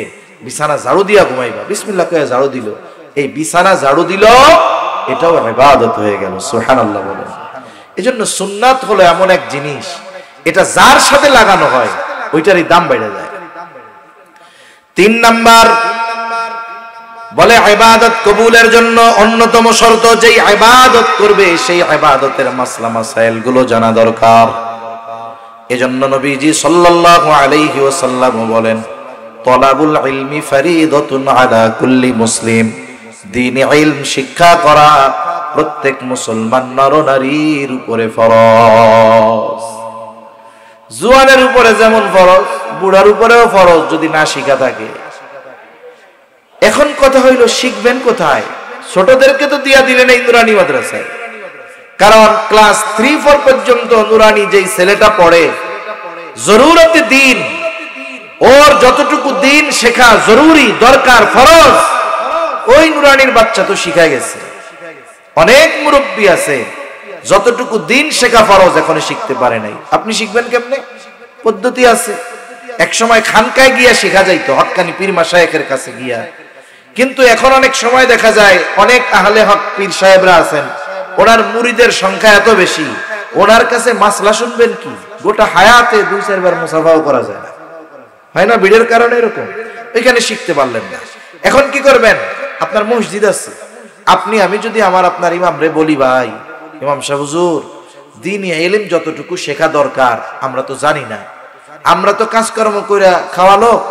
বিছানা ঝাড়ু দিয়া ঘুমাইবা, বিসমিল্লাহ কয়ে ঝাড়ু দিল, এই বিছানা ঝাড়ু দিল, এটাও ইবাদত হয়ে গেল। সুবহানাল্লাহ বলেন। এজন্য সুন্নাত হলো এমন এক জিনিস, এটা যার সাথে লাগানো হয় ওইটারই দাম বেড়ে যায়। 3 নাম্বার বলে ইবাদত কবুলের জন্য অন্যতম শর্ত, যেই ইবাদত করবে সেই ইবাদতের মাসলা মাসাইল গুলো জানা দরকার। এজন্য নবীজি সাল্লাল্লাহু আলাইহি ওয়াসাল্লাম বলেন, তলাবুল ইলমি ফরিদাতুন আলা কুল্লি মুসলিম। দ্বীনি ইলম শিক্ষা করা প্রত্যেক মুসলমান নরনারীর উপরে ফরজ। জুয়ানের উপরে যেমন ফরজ, বুড়ার উপরেও ফরজ যদি না শিখা থাকে। এখন কথা হইল শিখবেন কোথায়? ছোটদেরকে তো দিয়া দিলেন ইন্দ্রাণী মাদ্রাসায়, কারণ ক্লাস 3-4 পর্যন্ত নুরানি যেই ছেলেটা পড়ে, জরুরতে দিন, ওর যতটুকু দিন শেখা জরুরি, দরকার, ফরজ, ওই নুরানির বাচ্চা তো শিখা গেছে। অনেক মুরব্বী আছে যতটুকু দিন শেখা ফরজ এখনো শিখতে পারে নাই। আপনি শিখবেন কেমনে? পদ্ধতি আছে। এক সময় খানকায় গিয়া শেখা যাইতো, হক্কানি পীর মাশায়েখের কাছে গিয়া। কিন্তু এখন অনেক সময় দেখা যায় অনেক আহলে হক পীর সাহেবরা আছেন, ওনার মুরিদের সংখ্যা এত বেশি, ওনার কাছে মাসলা শুনবেন কি, গোটা হায়াতে 2-4 বার মুসাফাও করা যায় না, হয় না? ভিড়ের কারণে এরকম এখানে শিখতে পারলেন না। এখন কি করবেন? আপনার মসজিদ আছে, আমি যদি আপনার ইমাম রে বলি, ভাই ইমাম সাহেব হুজুর, দ্বীনি ইলম যতটুকু শেখা দরকার আমরা তো জানি না, আমরা তো কাজকর্ম করে খাওয়া লোক,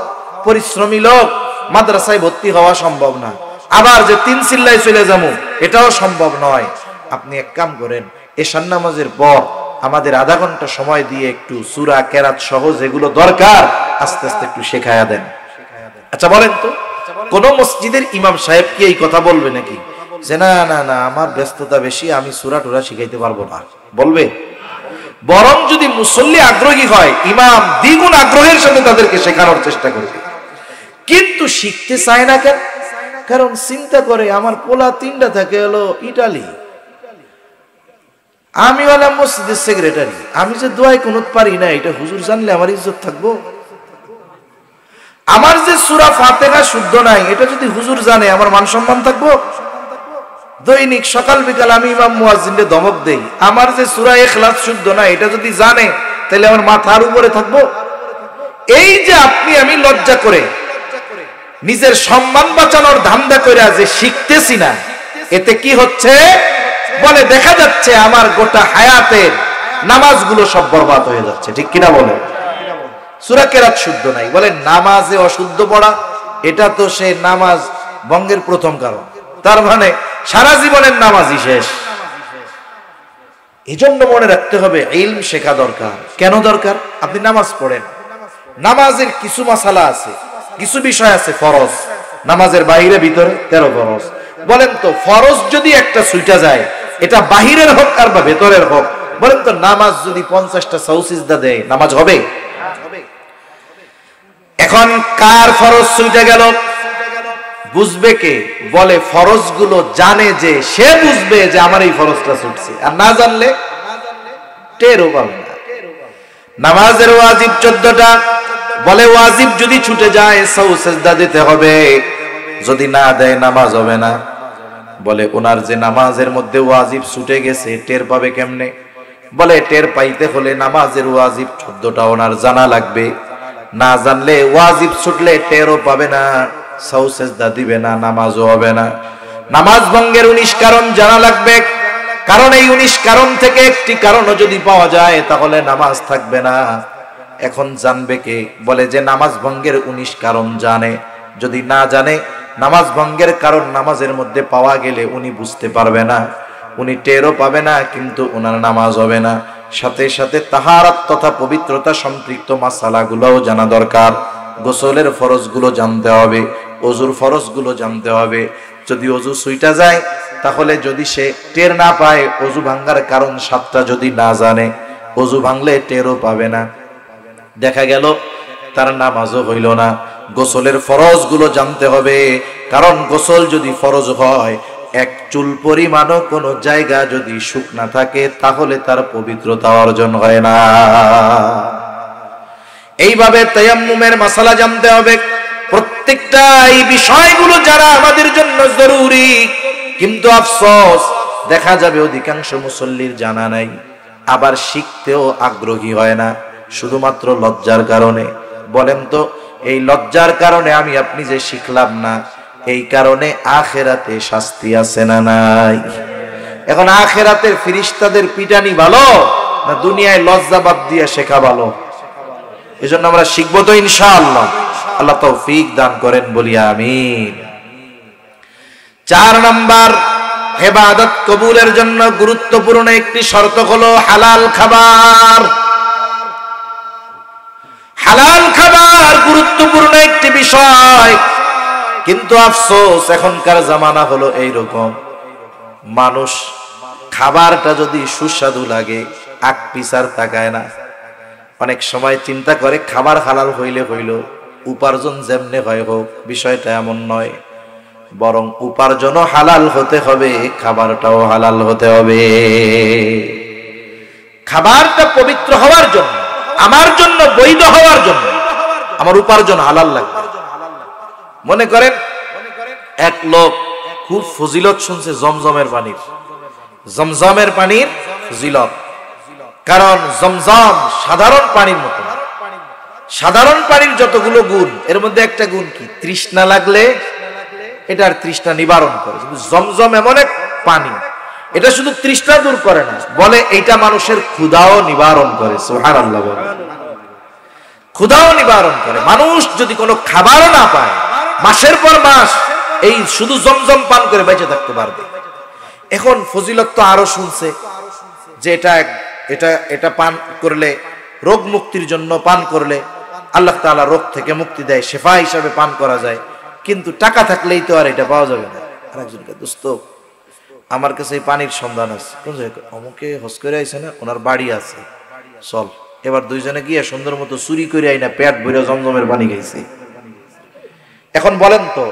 পরিশ্রমী লোক, মাদ্রাসায় ভর্তি হওয়া সম্ভব না, আবার যে 3 চিল্লায় চলে যাবো এটাও সম্ভব নয়। আপনি এক কাম করেন, এশার নামাজের পর আমাদের আধা ঘন্টা সময় দিয়ে একটু সূরা কেরাত সহ যেগুলো দরকার আস্তে আস্তে একটু শেখায়া দেন। আচ্ছা বলেন তো, কোন মসজিদের ইমাম সাহেব কি এই কথা বলবে নাকি যে না না না আমার ব্যস্ততা বেশি, আমি সূরা টুরা শিখাইতে পারবো না? বলবে? বরং যদি মুসল্লি আগ্রহী হয়, ইমাম দ্বিগুণ আগ্রহের সাথে তাদেরকে শেখানোর চেষ্টা করবে। কিন্তু শিখতে চায় না কেন? কারণ চিন্তা করে আমার পোলা 3টা থাকে হলো ইটালি, আমি হলাম মসজিদের সেক্রেটারি, আমি যে দোয়ায় কুনুত পারি না এটা হুজুর জানলে আমার ইজ্জত থাকবো? আমার যে সূরা ফাতিহা শুদ্ধ নাই এটা যদি হুজুর জানে আমার মান সম্মান থাকবো? দৈনিক সকাল বিকাল আমি ইমাম মুয়াজ্জিনকে ধমক দেই, আমার যে সূরা ইখলাস শুদ্ধ নাই এটা যদি জানে তাহলে আমার মাথার উপরে থাকবো? এই যে আমি লজ্জা করে নিজের সম্মান বাঁচানোর ধান্দা করে যে শিখতেছি না, এতে কি হচ্ছে? বলে দেখা যাচ্ছে আমার গোটা হায়াতের নামাজগুলো সব বরবাদ হয়ে যাচ্ছে। ঠিক কিনা বলে? সূরা কেরাত শুদ্ধ নাই, বলে নামাজে অশুদ্ধ পড়া, এটা তো সে নামাজ ভঙ্গের প্রথম কারণ, তার মানে সারা জীবনের নামাজই শেষ। এজন্য মনে রাখতে হবে ইলম শেখা দরকার। কেন দরকার? আপনি নামাজ পড়েন, নামাজের কিছু মাসালা আছে, কিছু বিষয় আছে ফরজ, নামাজের বাইরে ভিতরে 13 ফরজ। বলেন তো ফরজ যদি একটা ছুইটা যায়, এটা বাহিরের হোক আর বা ভেতরের হোক, বলেন তো নামাজ যদি 50টা সাউসিজদা দেয় নামাজ হবে? এখন কার ফরজ ছুইটা গেল বুঝবে কে? বলে ফরজগুলো জানে যে সে বুঝবে যে আমার এই ফরজটা ছুটছে, আর না জানলে টেরও পাবে না। নামাজের ওয়াজিব 14টা, বলে ওয়াজিব যদি ছুটে যায় সাউসিজদা দিতে হবে, যদি না দেয় নামাজ হবে না। বলে ওনার যে নামাজের মধ্যে ওয়াজিব ছুটে গেছে টের পাবে কেমনে? বলে টের পাইতে হলে নামাজের ওয়াজিব 14টা ওনার জানা লাগবে, না জানলে ওয়াজিব ছুটলে টেরও পাবে না, সাউসিজদা দিবে না, নামাজও হবে না। নামাজ ভঙ্গের 19 কারণ জানা লাগবে, কারণ এই 19 কারণ থেকে একটি কারণও যদি পাওয়া যায় তাহলে নামাজ থাকবে না। এখন জানবে কে? বলে যে নামাজ ভঙ্গের 19 কারণ জানে। যদি না জানে, নামাজ ভঙ্গের কারণ নামাজের মধ্যে পাওয়া গেলে উনি বুঝতে পারবে না, উনি টেরও পাবে না, কিন্তু ওনার নামাজ হবে না। সাথে সাথে তাহারাত তথা পবিত্রতা সম্পৃক্ত মাসালাগুলোও জানা দরকার। গোসলের ফরজগুলো জানতে হবে, ওযুর ফরজগুলো জানতে হবে। যদি ওযু ছুইটা যায় তাহলে যদি সে টের না পায়, ওযু ভাঙ্গার কারণ 7টা যদি না জানে, ওযু ভাঙলে টেরও পাবে না, দেখা গেল তার নামাজও হইল না। গোসলের ফরজগুলো জানতে হবে, কারণ গোসল যদি ফরজ হয়, এক চুল পরিমাণও কোনো জায়গা যদি শুকনা থাকে তাহলে তার পবিত্রতা অর্জন হয় না। এইভাবে তায়াম্মুমের মাসালা জানতে হবে। প্রত্যেকটা এই বিষয়গুলো যারা আমাদের জন্য জরুরি, কিন্তু আফসোস দেখা যাবে অধিকাংশ মুসল্লির জানা নাই, আবার শিখতেও আগ্রহী হয় না, শুধুমাত্র লজ্জার কারণে। বলেন তো এই লজ্জার কারণে আমি আপনি যে শিখলাম না, এই কারণে আখেরাতে শাস্তি আছে না নাই? এখন আখেরাতের ফেরেশতাদের পিটানি ভালো না দুনিয়ায় লজ্জা বাদ দিয়ে শেখা ভালো? এজন্য আমরা শিখবো তো ইনশাআল্লাহ। আল্লাহ তৌফিক দান করেন, বলি আমিন। 4 নাম্বার, ইবাদত কবুলের জন্য গুরুত্বপূর্ণ একটি শর্ত হলো হালাল খাবার। হালাল খাবার গুরুত্বপূর্ণ একটি বিষয়, কিন্তু আফসোস এখনকার জামানা হলো এইরকম, মানুষ খাবারটা যদি সুস্বাদু লাগে আগ পিছার তাকায় না। অনেক সময় চিন্তা করে খাবার হালাল হইলে হইল, উপার্জন যেমনে হয় হোক, বিষয়টা এমন নয়। বরং উপার্জনও হালাল হতে হবে, খাবারটাও হালাল হতে হবে। খাবারটা পবিত্র হওয়ার জন্য, আমার জন্য বৈধ হওয়ার জন্য আমার উপার্জন হালাল লাগবে। মনে করেন এক লোক খুব ফজিলত শুনছে জমজমের পানির, জমজমের পানির ফজিলত। কারণ জমজম সাধারণ পানির মতো না। সাধারণ পানির যতগুলো গুণ, এর মধ্যে একটা গুণ কি, তৃষ্ণা লাগলে এটার তৃষ্ণা নিবারণ করে। কিন্তু জমজম এমন এক পানি, এটা শুধু তৃষ্ণা দূর করে না, বলে এটা মানুষের ক্ষুধাও নিবারণ করে। সুবহানাল্লাহ, বলে ক্ষুধাও নিবারণ করে। মানুষ যদি কোনো খাবারও না পায়, মাসের পর মাস এই শুধু জমজম পান করে বেঁচে থাকতে পারবে। এখন ফজিলত তো আরো শুনছে যে এটা পান করলে, রোগ মুক্তির জন্য পান করলে আল্লাহ তাআলা রোগ থেকে মুক্তি দেয়, শেফা হিসাবে পান করা যায়। কিন্তু টাকা থাকলেই তো আর এটা পাওয়া যাবে না। আরেকজনকে, দোস্ত আমার কাছে এই পানির সন্ধান আছে, কোন জায়গায়, অমুকে হজ করে আইছে না, ওনার বাড়ি আছে, চল এবার দুইজনে গিয়ে সুন্দর মতো চুরি করে আইনা পেট ভরে জমজমের পানি খাইছে। এখন বলেন তো,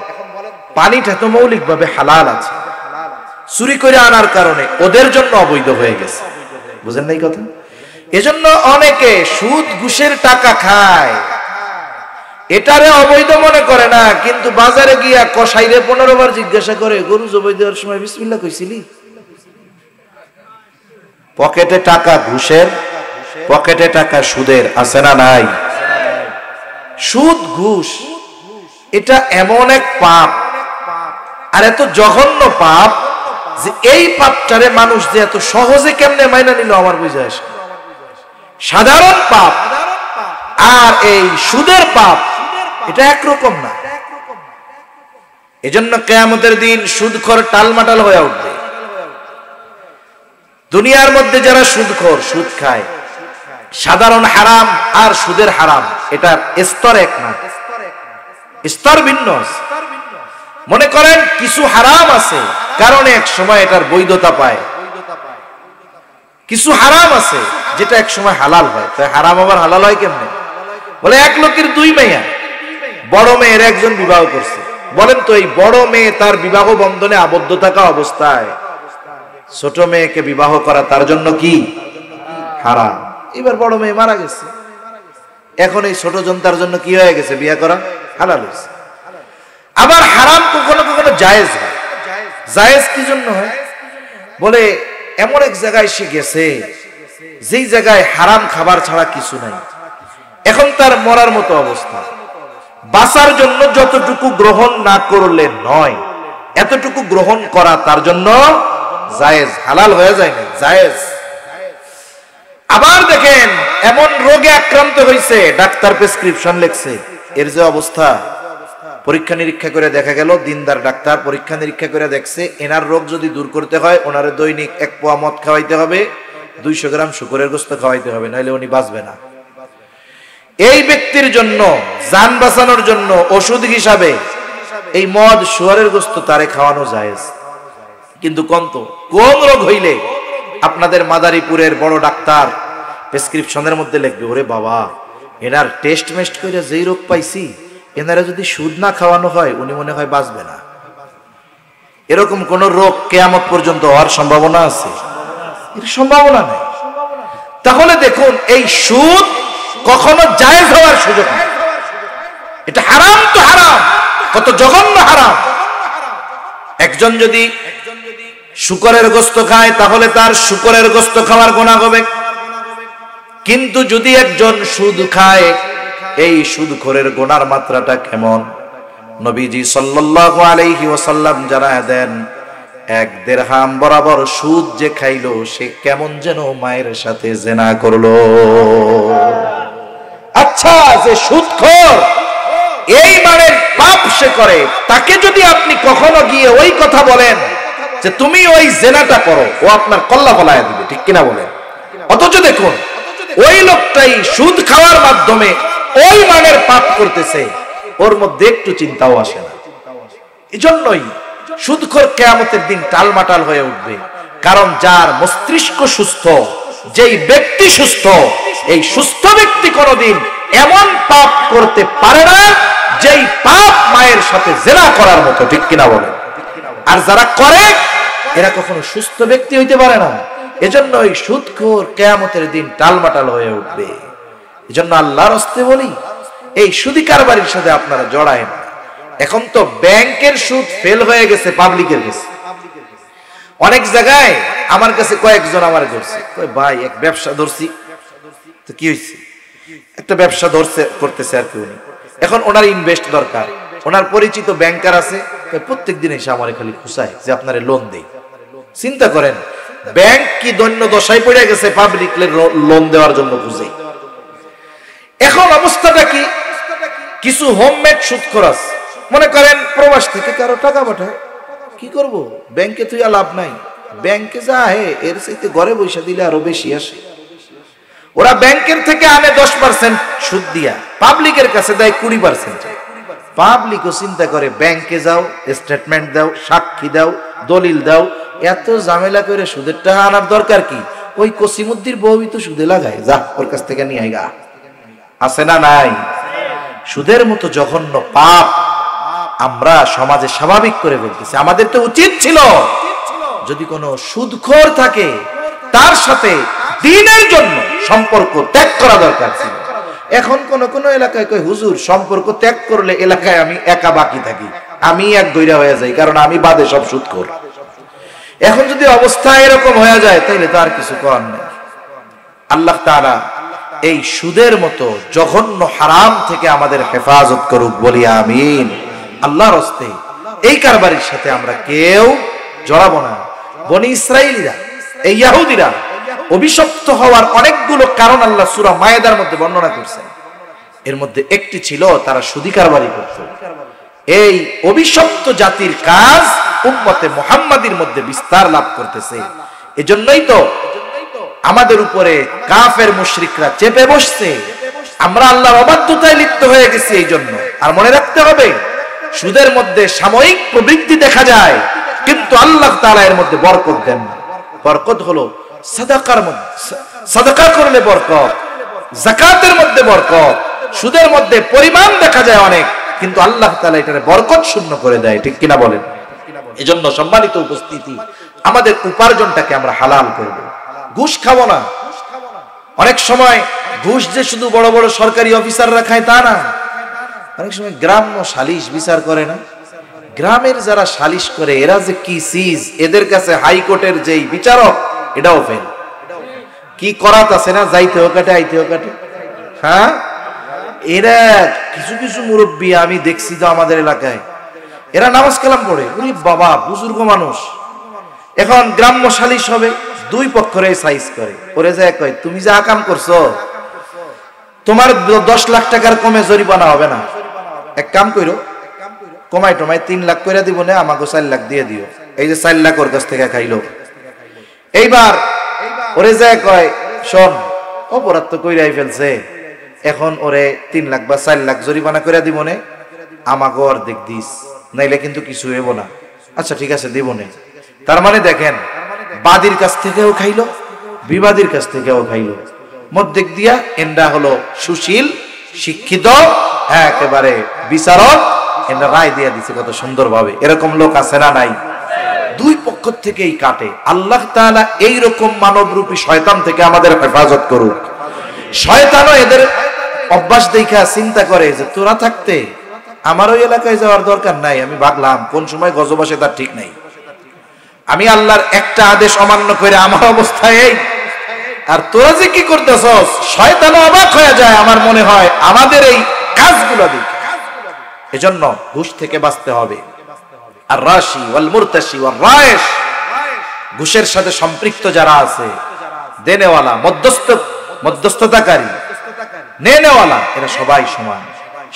পানিটা তো মৌলিকভাবে হালাল আছে, চুরি করে আনার কারণে ওদের জন্য অবৈধ হয়ে গেছে। বুঝেন না এই কথা? এজন্য অনেকে সুদ ঘুষের টাকা খায়, এটারে অবৈধ মনে করে না, কিন্তু বাজারে গিয়া কসাইরে 15 বার জিজ্ঞাসা করে, গরু জবাই দেওয়ার সময় বিসমিল্লাহ কইছিলি? পকেটে টাকা ঘুষের, পকেটে টাকা সুদের, আছে না নাই? সুদ ঘুষ এটা এমন এক পাপ, আর এত জঘন্য পাপ যে এই পাপটারে মানুষ যে এত সহজে কেমনে মাইনা নিল আমার বুঝে আসে। সাধারণ পাপ আর এই সুদের পাপ এটা একরকম না। এজন্য কিয়ামতের দিন সুদখোর টালমাটাল হয়ে উঠবে। দুনিয়ার মধ্যে যারা সুদখোর, সুদ খায়, সাধারণ হারাম আর সুদের হারাম এটার স্তর এক না, স্তর ভিন্ন। মনে করেন কিছু হারাম আছে কারণে এক সময় এটার বৈধতা পায়, কিছু হারাম আছে যেটা এক সময় হালাল হয়। তাই হারাম আবার হালাল হয় কেমনে? বলে এক লোকের 2 মেয়ে, বড় মেয়ের একজন বিবাহ করছে। বলেন তো, এই বড় মেয়ে তার বিবাহ বন্ধনে আবদ্ধ থাকা অবস্থায় ছোট মেয়েকে বিবাহ করা তার জন্য কি হারাম। এবার বড় মেয়ে মারা গেছে, এখন এই ছোট জন তার জন্য কি হয়ে গেছে, বিয়ে করা হালাল হয়েছে। আবার হারাম কখনো কখনো জায়েজ হয়। জায়েজ কি জন্য হয়? বলে এমন এক জায়গায় সে গেছে যেই জায়গায় হারাম খাবার ছাড়া কিছু নাই, এখন তার মরার মতো অবস্থা, বাঁচার জন্য যতটুকু গ্রহণ না করলে নয়, এতটুকু গ্রহণ করা তার জন্য জায়েজ, হালাল হয়ে যায় না, জায়েজ। আবার দেখেন এমন রোগে আক্রান্ত হয়েছে, ডাক্তার প্রেসক্রিপশন লিখছে, এর যে অবস্থা, পরীক্ষা নিরীক্ষা করে দেখা গেল, দিনদার ডাক্তার পরীক্ষা নিরীক্ষা করে দেখছে এনার রোগ যদি দূর করতে হয় ওনারে দৈনিক 1 পোয়া মদ খাওয়াইতে হবে, 200 গ্রাম শুকরের গোশত খাওয়াইতে হবে, নাহলে উনি বাঁচবে না। এই ব্যক্তির জন্য, জান বাঁচানোর জন্য ওষুধ হিসাবে এই মদ, শুকরের গোশত তারে খাওয়ানো জায়েজ। কিন্তু কোন রোগ হইলে আপনাদের মাদারীপুরের বড় ডাক্তার প্রেসক্রিপশনের মধ্যে লিখবে, ওরে বাবা এনার টেস্ট মেস্ট করে যেই রোগ পাইছি, এনারা যদি সুদ না খাওয়ানো হয় উনি মনে হয় বাঁচবে না। এরকম কোন রোগ কিয়ামত পর্যন্ত হওয়ার সম্ভাবনা আছে? এর সম্ভাবনা নেই। তাহলে দেখুন, এই সুদ কখনো জায়েজ হওয়ার সুযোগ নেই। এটা হারাম তো হারাম, কত জঘন্য হারাম। একজন যদি শুকরের গোশত খায় তাহলে তার শুকরের গোশত খাওয়ার গুনাহ হবে, কিন্তু যদি একজন সুদ খায়, এই সুদখোরের গুনার মাত্রাটা কেমন? নবীজি সাল্লাল্লাহু আলাইহি ওয়াসাল্লাম জানায় দেন, 1 দিরহাম বরাবর সুদ যে খাইলো সে কেমন যেন মায়ের সাথে জিনা করলো। আচ্ছা, যে সুদখোর এই মানের পাপ সে করে, তাকে যদি আপনি কখনো গিয়ে ওই কথা বলেন যে তুমি ওই জিনাটা করো, ও আপনার কল্লা ফলায়া দিবে, ঠিক কিনা বলেন? অথচ দেখুন ওই লোকটাই সুদ খাওয়ার মাধ্যমে ওই মানের পাপ করতেছে, ওর মধ্যে একটু চিন্তাও আসে না। এজন্যই সুদখোর কিয়ামতের দিন টালমাটাল হয়ে উঠবে। কারণ যার মস্তিষ্ক সুস্থ, যেই ব্যক্তি সুস্থ, এই সুস্থ ব্যক্তি কোনোদিন এমন পাপ করতে পারে না যেই পাপ মায়ের সাথে জেনা করার মতো, ঠিক কিনা বলেন? আর যারা করে এরা কখনো সুস্থ ব্যক্তি হইতে পারে না। এজন্য এই সুদখোর কিয়ামতের দিন টালমাটাল হয়ে উঠবে। এজন্য আল্লাহর হস্তে বলি, এই সুদি কারবারির সাথে আপনারা জড়ায়েন না। এখন তো ব্যাংকের সুদ ফেল হয়ে গেছে পাবলিকের কাছে। অনেক জায়গায় আমার কাছে কয়েকজন আমার ধরছে, ভাই এক ব্যবসা ধরছি, তো কি হয়েছে, একটা ব্যবসা ধরছে করতেছে আর কি উনি, এখন ওনার ইনভেস্ট দরকার, ওনার পরিচিত ব্যাংকার আছে, প্রত্যেক দিন এসে আমার খালি খুশায় যে আপনারে লোন দেই। চিন্তা করেন ব্যাংক কি দৈন্য দশায় পড়ে গেছে পাবলিক লোন দেওয়ার জন্য খুঁজে। এখন অবস্থাটা কি, কিছু হোমমেড সুদখোর আছে, মনে করেন প্রবাস থেকে কারো টাকা পাঠায়, কি করব, ব্যাংকে তুই লাভ নাই, ব্যাংকে যা আহে এর চাইতে ঘরে বসে দিলে আরো বেশি আসে। ওরা ব্যাংকের থেকে আনে 10% সুদ দিয়া, পাবলিকের কাছে দেয় 20%। পাবলিকও চিন্তা করে ব্যাংকে যাও, স্টেটমেন্ট দাও, সাক্ষী দাও, দলিল দাও, এত ঝামেলা করে সুদের টাকা আনার দরকার কি? ওই কসিমুদ্দির বউই তো সুদে লাগায়, যা ওর কাছ থেকে নিয়ে আইগা। আছে না নাই? সুদের মতো জঘন্য পাপ আমরা সমাজে স্বাভাবিক করে ফেলতেছি। আমাদের তো উচিত ছিল যদি কোনো সুদখোর থাকে তার সাথে দিনের জন্য সম্পর্ক ত্যাগ করা দরকার ছিল। এখন কোন কোন এলাকায় কয় হুজুর সম্পর্ক ত্যাগ করলে এলাকায় আমি একা বাকি থাকি, আমি এক গইরা হয়ে যাই, কারণ আমি বাদে সব সুদখোর। এখন যদি অবস্থা এরকম হয়ে যায় তাহলে তো আর কিছু করার নেই। আল্লাহ তাআলা এই সুদের মতো জঘন্য হারাম থেকে আমাদের হেফাজত করুক, বলি আমিন। আল্লাহর হস্তে এই কারবারির সাথে আমরা কেউ জড়াবো না। বনি ইসরাইলীরা, এই ইহুদিরা অভিশপ্ত হওয়ার অনেকগুলো কারণ আল্লাহ সূরা মায়েদার মধ্যে বর্ণনা করেছেন। এর মধ্যে একটি ছিল তারা সুদি কারবারি করত। এই অভিশপ্ত জাতির কাজ উম্মতে মুহাম্মাদির মধ্যে বিস্তার লাভ করতেছে। এজন্যই তো আমাদের উপরে কাফের মুশরিকরা চেপে বসছে, আমরা আল্লাহর অবাধ্যতায় লিপ্ত হয়ে গেছি। এই জন্য আর মনে রাখতে হবে, সুদের মধ্যে সাময়িক প্রবৃদ্ধি দেখা যায়, কিন্তু আল্লাহ তাআলা এর মধ্যে বরকত দেন না। বরকত হলো সাদাকার মধ্যে, সাদাকা করলে বরকত, যাকাতের মধ্যে বরকত। সুদের মধ্যে পরিমাণ দেখা যায় অনেক, কিন্তু আল্লাহ তাআলা এটারে বরকত শূন্য করে দেয়, ঠিক কিনা বলেন? এজন্য সম্মানিত উপস্থিতি, আমাদের উপার্জনটাকে আমরা হালাল করব, ঘুষ খাবো না। অনেক সময় ঘুষ যে শুধু বড় বড় সরকারি অফিসাররা খায় তা না, অনেক সময় গ্রাম্য সালিশ বিচার করে না, গ্রামের যারা সালিশ করে এরা যে কি চিজ, এদের কাছে হাইকোর্টের যেই বিচারক এটাও ফেল। কি করাত আছে না, যাইতেও কাটে আইতেও কাটে। হ্যাঁ, এরা কিছু কিছু মুরব্বী আমি দেখছি তো আমাদের এলাকায়, এরা নামাজ কালাম পড়ে, ওরে বাবা বুজুর্গ মানুষ। এখন গ্রাম্য সালিশ হবে, দুই পক্ষরে সাইজ করে, ওরে যায় কয় তুমি যা কাম করছো তোমার 10 লাখ টাকার কমে জরিমানা হবে না, এক কাম করো কমাই টমাই 3 লাখ করে দিব না, আমাকে 4 লাখ দিয়ে দিও। এই যে 4 লাখ ওর কাছ থেকে খাইলো। এইবার ওরে যায় কয় শোন অপরাধ তো কইরাই ফেলছে, এখন ওরে 3 লাখ বা 4 লাখ জরিমানা করে দিব না, আমাকে অর্ধেক দিস, নাইলে কিন্তু কিছু হইব না। আচ্ছা ঠিক আছে দিব না। তার মানে দেখেন, বাদীর কাছ থেকেও খাইলো, বিবাদীর কাছ থেকেও খাইলো, মধ্যে দিয়া এন্ডা হলো সুশীল শিক্ষিত একেবারে বিচারক, এন্ডা রায় দিয়া দিছে কত সুন্দর ভাবে। এরকম লোক আছে না নাই? দুই পক্ষ থেকেই কাটে। আল্লাহ তাআলা এইরকম মানবরূপী শয়তান থেকে আমাদের হেফাজত করুক। শয়তানও এদের অভ্যাস দেখা চিন্তা করে যে তোরা থাকতে আমার ওই এলাকায় যাওয়ার দরকার নাই, আমি ভাগলাম কোন সময় গজব আসে তার ঠিক নাই, আমি আল্লাহর একটা আদেশ অমান্য করে আমার অবস্থায় এই, আর তোরা যে কি করতেছস, শয়তানও অবাক হয়ে যায় আমার মনে হয় আমাদের এই কাজগুলো দেখে। এজন্য ঘুষ থেকে বাঁচতে হবে। আর রাশি ওয়াল মুরতাশি ওয়াল রায়েশ, ঘুষের সাথে সম্পৃক্ত যারা আছে, দেনেওয়ালা, মধ্যস্থতাকারী, নেনেওয়ালা, এরা সবাই সমান।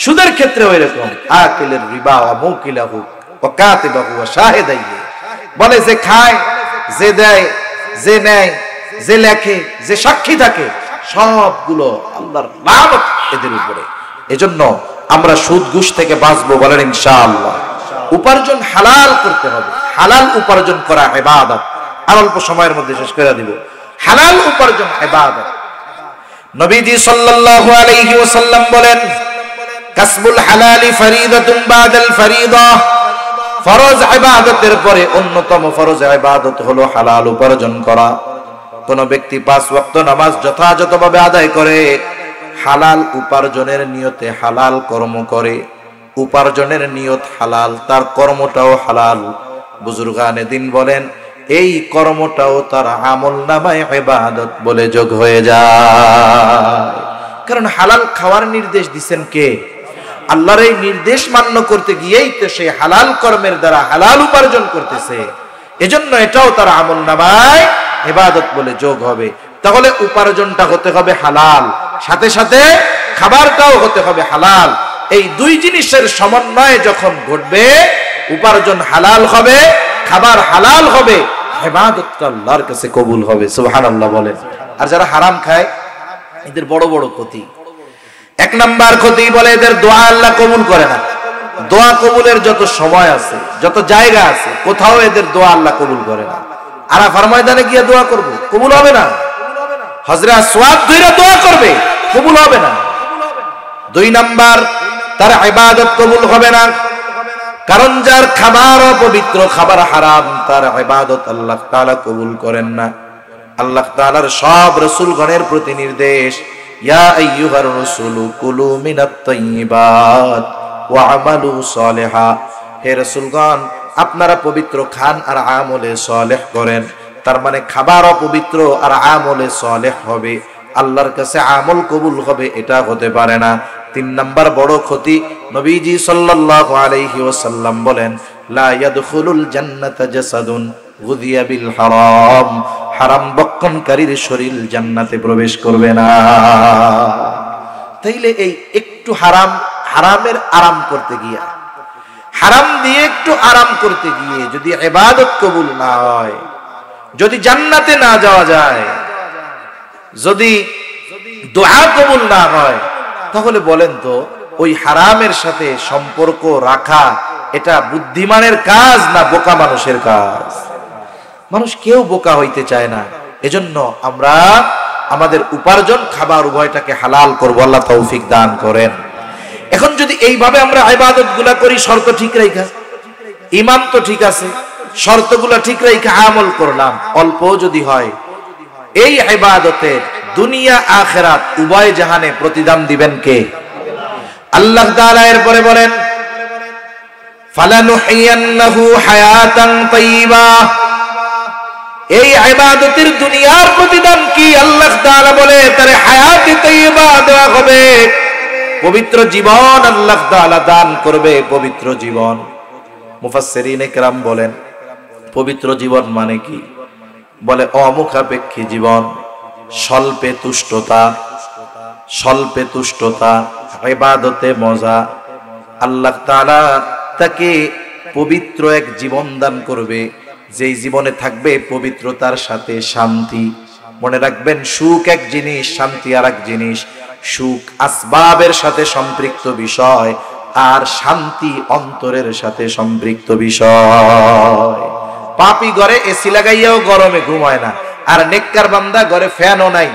সুদের ক্ষেত্রেও এরকম, আকিলের রিবা ওয়া মুকিলাহু ওয়া কাতিবাহু ওয়া শাহিদাইহি, বলে যে খায়, যে দেয়, যে নেয়, যে লেখে, যে সাক্ষী থাকে, সবগুলো আল্লাহর লানত এদের উপরে। এজন্য আমরা সুদ ঘুষ থেকে বাঁচবো, বলেন ইনশাআল্লাহ। উপার্জন হালাল করতে হবে, হালাল উপার্জন করা ইবাদত। আর অল্প সময়ের মধ্যে শেষ করে দিব। হালাল উপার্জন ইবাদত। নবীজি সাল্লাল্লাহু আলাইহি ওয়াসাল্লাম বলেন, কাসবুল হালালি ফরিদাতুন বাদাল ফরিদা, ফরজ ইবাদতের পরে অন্যতম ফরজ ইবাদত হলো হালাল উপার্জন করা। কোন ব্যক্তি 5 ওয়াক্ত নামাজ যথাযথভাবে আদায় করে, হালাল উপার্জনের নিয়তে হালাল কর্ম করে, উপার্জনের নিয়ত হালাল, তার কর্মটাও হালাল, বুজুর্গানে দিন বলেন এই কর্মটাও তার আমলনামায় ইবাদত বলে যোগ হয়ে যায়। কারণ হালাল খাওয়ার নির্দেশ দিবেন কে? আল্লাহর এই নির্দেশ মান্য করতে গিয়েই তো সে হালাল কর্মের দ্বারা হালাল উপার্জন করতেছে, এজন্য এটাও তার আমলনামায় ইবাদত বলে যোগ হবে। তাহলে উপার্জনটা হতে হবে হালাল, সাথে সাথে খাবারটাও হতে হবে হালাল। এই দুই জিনিসের সমন্বয়ে যখন ঘটবে, উপার্জন হালাল হবে, খাবার হালাল হবে, ইবাদতটা আল্লাহর কাছে কবুল হবে। সুবহানাল্লাহ বলেন। আর যারা হারাম খায় এদের বড় বড় ক্ষতি। 1 নাম্বার ক্ষতি বলে এদের দোয়া আল্লাহ কবুল করে না। দোয়া কবুলের যত সময় আছে, যত জায়গা আছে, কোথাও এদের দোয়া আল্লাহ কবুল করে না। আরাফার ময়দানে গিয়ে দোয়া করব, কবুল হবে না। হজরে আসওয়াদ ধরে দোয়া করবে, কবুল হবে না। 2 নাম্বার, তার ইবাদত কবুল হবে না, কারণ যার খাবার অপবিত্র, খাবার হারাম, তার ইবাদত আল্লাহ তাআলা কবুল করেন না। আল্লাহ তাআলার সব রাসূলগণের প্রতি নির্দেশ, ইয়া আইয়ুহার রাসূলু কুলু মিনাত তাইয়্যিবাত ওয়া আমালু সালিহা, হে রাসূলগণ আপনারা পবিত্র খান আর আমলে সালেহ করেন। তার মানে খাবার অপবিত্র আর আমলে সালেহ হবে, আল্লাহর কাছে আমল কবুল হবে, এটা হতে পারে না। 3 নাম্বার বড় ক্ষতি, নবীজি সাল্লাল্লাহু আলাইহি ওয়াসাল্লাম বলেন, লা ইয়াদখুলুল জান্নাতা জাসাদুন গুযিয়া বিল হারাম, হারাম বক্ষণকারীর শরীর জান্নাতে প্রবেশ করবে না। তাইলে এই একটু হারামের আরাম করতে গিয়ে, হারাম দিয়ে একটু আরাম করতে গিয়ে যদি ইবাদত কবুল না হয়, যদি জান্নাতে না যাওয়া যায়, যদি দোয়া কবুল না হয়, তাহলে বলেন তো ওই হারামের সাথে সম্পর্ক রাখা এটা বুদ্ধিমানের কাজ না বোকা মানুষের কাজ? মানুষ কেউ বোকা হইতে চায় না। এজন্য আমরা আমাদের উপার্জন খাবার উভয়টাকে হালাল করব, আল্লাহ তৌফিক দান করেন। এখন যদি এইভাবে আমরা ইবাদতগুলা করি, শর্ত ঠিক রাখা, ঈমান তো ঠিক আছে, শর্তগুলা ঠিক রাখা আমল করলাম, অল্প যদি হয়, এই ইবাদতের দুনিয়া আখিরাত উভয় জাহানে প্রতিদান দিবেন কে? আল্লাহ তাআলা এরপরে বলেন, ফালানুহিয়ান্নাহু হায়াতান তাইয়্যিবা, এই ইবাদতের দুনিয়ার প্রতিদান কি? আল্লাহ তাআলা বলে তারে হায়াতে তাইয়্যিবা দেওয়া হবে, পবিত্র জীবন আল্লাহ তাআলা দান করবে, পবিত্র জীবন। মুফাসসিরিনে কেরাম বলেন পবিত্র জীবন মানে কি? বলে অমুখাপেক্ষী জীবন, স্বল্পে তুষ্টতা, স্বল্পে তুষ্টতা, ইবাদতে মজা। আল্লাহ তাআলা তাকে পবিত্র এক জীবন দান করবে, যেই জীবনে থাকবে পবিত্রতার সাথে শান্তি। মনে রাখবেন, সুখ এক জিনিস, শান্তি আর এক জিনিস। সুখ আসবাবের সাথে সম্পৃক্ত বিষয়, আর শান্তি অন্তরের সাথে সম্পৃক্ত বিষয়। পাপী ঘরে এসি লাগাইয়াও গরমে ঘুমায় না, আর নেককার বান্দা ঘরে ফ্যানও নাই,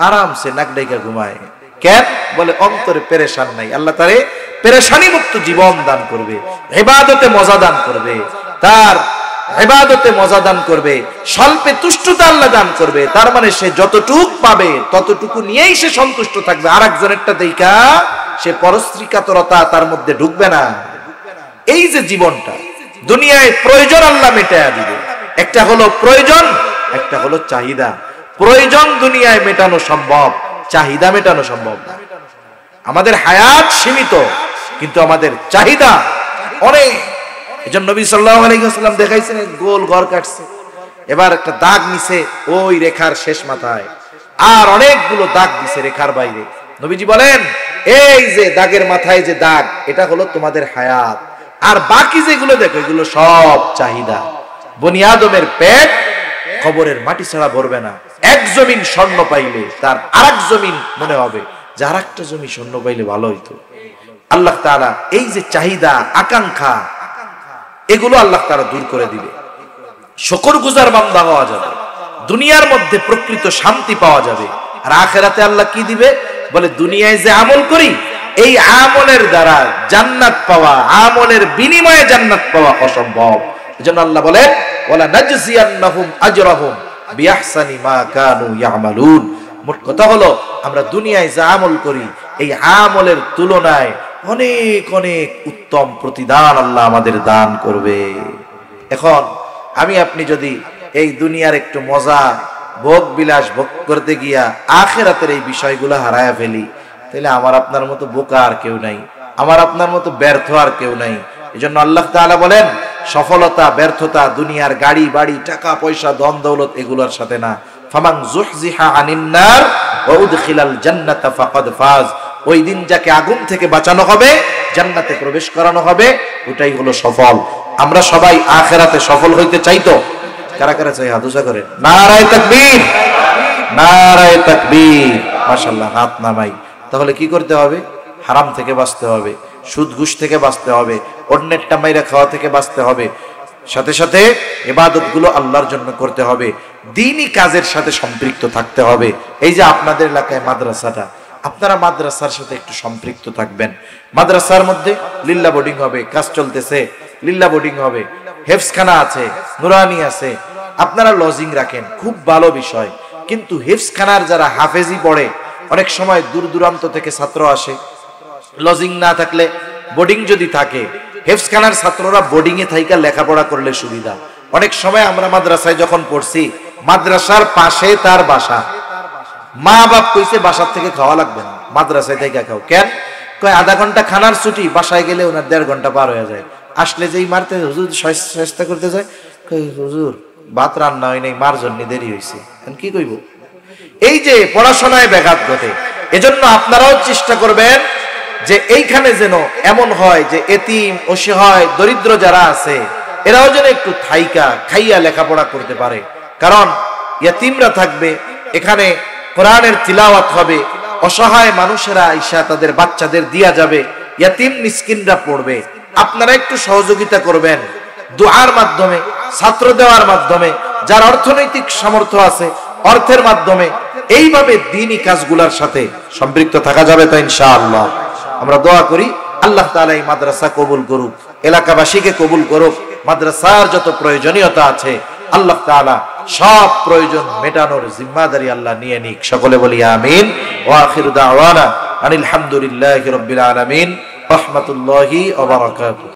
আরামসে নাক ডাইকা ঘুমায়। কেন? বলে অন্তরে পেরেশান নাই। আল্লাহ তারে পেরেশানি মুক্ত জীবন দান করবে, ইবাদতে মজা দান করবে, তার ইবাদতে মজা দান করবে, স্বল্পে তুষ্টতা আল্লাহ দান করবে। তার মানে সে যতটুক পাবে ততটুকু নিয়েই সে সন্তুষ্ট থাকবে, আর একজনেরটা দেখা সে পরশ্রী কাতরতা তার মধ্যে ঢুকবে না। এই যে জীবনটা দুনিয়ায় প্রয়োজন আল্লাহ মেটায়া দিবে, একটা হলো প্রয়োজন, একটা হলো চাহিদা। প্রয়োজন দুনিয়ায় মেটানো সম্ভব, চাহিদা মেটানো সম্ভব না। আমাদের হায়াত সীমিত, কিন্তু আমাদের চাহিদা অনেক। এজন্য নবী সাল্লাল্লাহু আলাইহি ওয়াসাল্লাম দেখাইছেন, গোল ঘর কাটছে, এবার একটা দাগ নিছে ওই রেখার শেষ মাথায়, আর অনেকগুলো দাগ দিছে রেখার বাইরে। নবীজি বলেন, এই যে দাগের মাথায় যে দাগ, এটা হলো তোমাদের হায়াত, আর বাকি যেগুলো দেখো এগুলো সব চাহিদা। বনি আদমের পেট কবরের মাটি ছাড়া ভরবে না। এক জমিন স্বর্ণ পাইলে তার আরেক জমিন মনে হবে যে আরেকটা জমি স্বর্ণ পাইলে ভালো হইতো। আল্লাহ তাআলা এই যে চাহিদা, আকাঙ্ক্ষা, এগুলো আল্লাহ তাআলা দূর করে দিবে। শুকরগুজার বান্দা হওয়া যাবে, দুনিয়ার মধ্যে প্রকৃত শান্তি পাওয়া যাবে। আর আখিরাতে আল্লাহ কি দিবে? বলে দুনিয়ায় যে আমল করি এই আমলের দ্বারা জান্নাত পাওয়া, আমলের বিনিময়ে জান্নাত পাওয়া অসম্ভব। এজন্য আল্লাহ বলেন ওয়ালা নাজজিয়ান্নাহুম আজরাহুম বিআহসানি মা কানু ইয়ামালুন। মোট কথা হলো আমরা দুনিয়ায় যা আমল করি এই আমলের তুলনায় অনেক অনেক উত্তম প্রতিদান আল্লাহ আমাদের দান করবে। এখন আমি আপনি যদি এই দুনিয়ার একটু মজা ভোগ বিলাস ভোগ করতে গিয়া আখিরাতের এই বিষয়গুলো হারায়া ফেলি, তাহলে আমার আপনার মতো বোকা আর কেউ নাই, আমার আপনার মতো ব্যর্থ আর কেউ নাই। এজন্য আল্লাহ তাআলা বলেন সফলতা ব্যর্থতা দুনিয়ার গাড়ি বাড়ি টাকা পয়সা ধন দৌলত এগুলোর সাথে না। ফামান যুহজিহা আনিন নার ওয়া উদখিলাল জান্নাতা ফাকাদ ফাজ। ওই দিন যাকে আগুন থেকে বাঁচানো হবে, জান্নাতে প্রবেশ করানো হবে, ওটাই হলো সফল। আমরা সবাই আখিরাতে সফল হইতে চাই তো? কারা কারা চাই হাত উঁচা করেন। নারায়ে তাকবীর, নারায়ে তাকবীর। মাশাআল্লাহ, হাত নামাই। তাহলে কি করতে হবে? হারাম থেকে বাঁচতে হবে, সুদ ঘুষ থেকে বাঁচতে হবে, অন্যের টামাইরা খাওয়া থেকে বাঁচতে হবে, সাথে সাথে ইবাদতগুলো আল্লাহর জন্য করতে হবে, দ্বীনি কাজের সাথে সম্পৃক্ত থাকতে হবে। এই যে আপনাদের এলাকায় মাদ্রাসাটা, আপনারা মাদ্রাসার সাথে একটু সম্পৃক্ত থাকবেন। মাদ্রাসার মধ্যে লিল্লা বোর্ডিং হবে, কাজ চলতেছে, লিল্লা বোর্ডিং হবে, হেফজখানা আছে, নুরানি আছে, আপনারা লজিং রাখেন, খুব ভালো বিষয়। কিন্তু হেফজখানার যারা হাফেজি পড়ে, অনেক সময় দূর দূরান্ত থেকে ছাত্র আসে, লজিং না থাকলে বোর্ডিং যদি থাকে, হেফজখানার ছাত্ররা বোর্ডিং এ থাইকা লেখাপড়া করলে সুবিধা। অনেক সময় আমরা মাদ্রাসায় যখন পড়ছি, মাদ্রাসার পাশে তার বাসা, মা বাপ কইছে বাসার থেকে খাওয়া লাগবে না, মাদ্রাসায় থেকে খাও। কেন? কয় আধা ঘন্টা খানার ছুটি, বাসায় গেলে ওনার 1.5 ঘন্টা পার হয়ে যায়। আসলে যেই মারতে হুজুর চেষ্টা করতে যায়, কই হুজুর ভাত রান্না হয় নাই, মার জন্য দেরি হয়েছে। কি কইব? এই যে পড়াশোনায় ব্যাঘাত ঘটে। এজন্য আপনারাও চেষ্টা করবেন যে এইখানে যেন এমন হয় যে এতিম অসহায় দরিদ্র যারা আছে এরাও যেন একটু থাইকা খাইয়া লেখাপড়া করতে পারে। কারণ ইয়তিমরা থাকবে এখানে, কোরআনের তিলাওয়াত হবে, অসহায় মানুষেরা আইসা তাদের বাচ্চাদের দিয়া যাবে, ইয়তিম মিসকিনরা পড়বে। আপনারা একটু সহযোগিতা করবেন দুআর মাধ্যমে, ছাত্র দেওয়ার মাধ্যমে, যার অর্থনৈতিক সামর্থ্য আছে অর্থের মাধ্যমে। এইভাবে দ্বীনি কাজগুলোর সাথে সম্পৃক্ত থাকা যাবে তো ইনশাআল্লাহ। আমরা দোয়া করি আল্লাহ তাআলা এই মাদ্রাসা কবুল করুক, এলাকাবাসীকে কবুল করুক। মাদ্রাসার যত প্রয়োজনীয়তা আছে আল্লাহ তাআলা সব প্রয়োজন মেটানোর জিম্মাদারি আল্লাহ নিয়ে নিক। সকলে বলি আমিন। ওয়া আখিরু দাওয়ানা আনিল হামদুলিল্লাহি রাব্বিল আলামিন। রাহমাতুল্লাহি ওয়া বারাকাতুহু।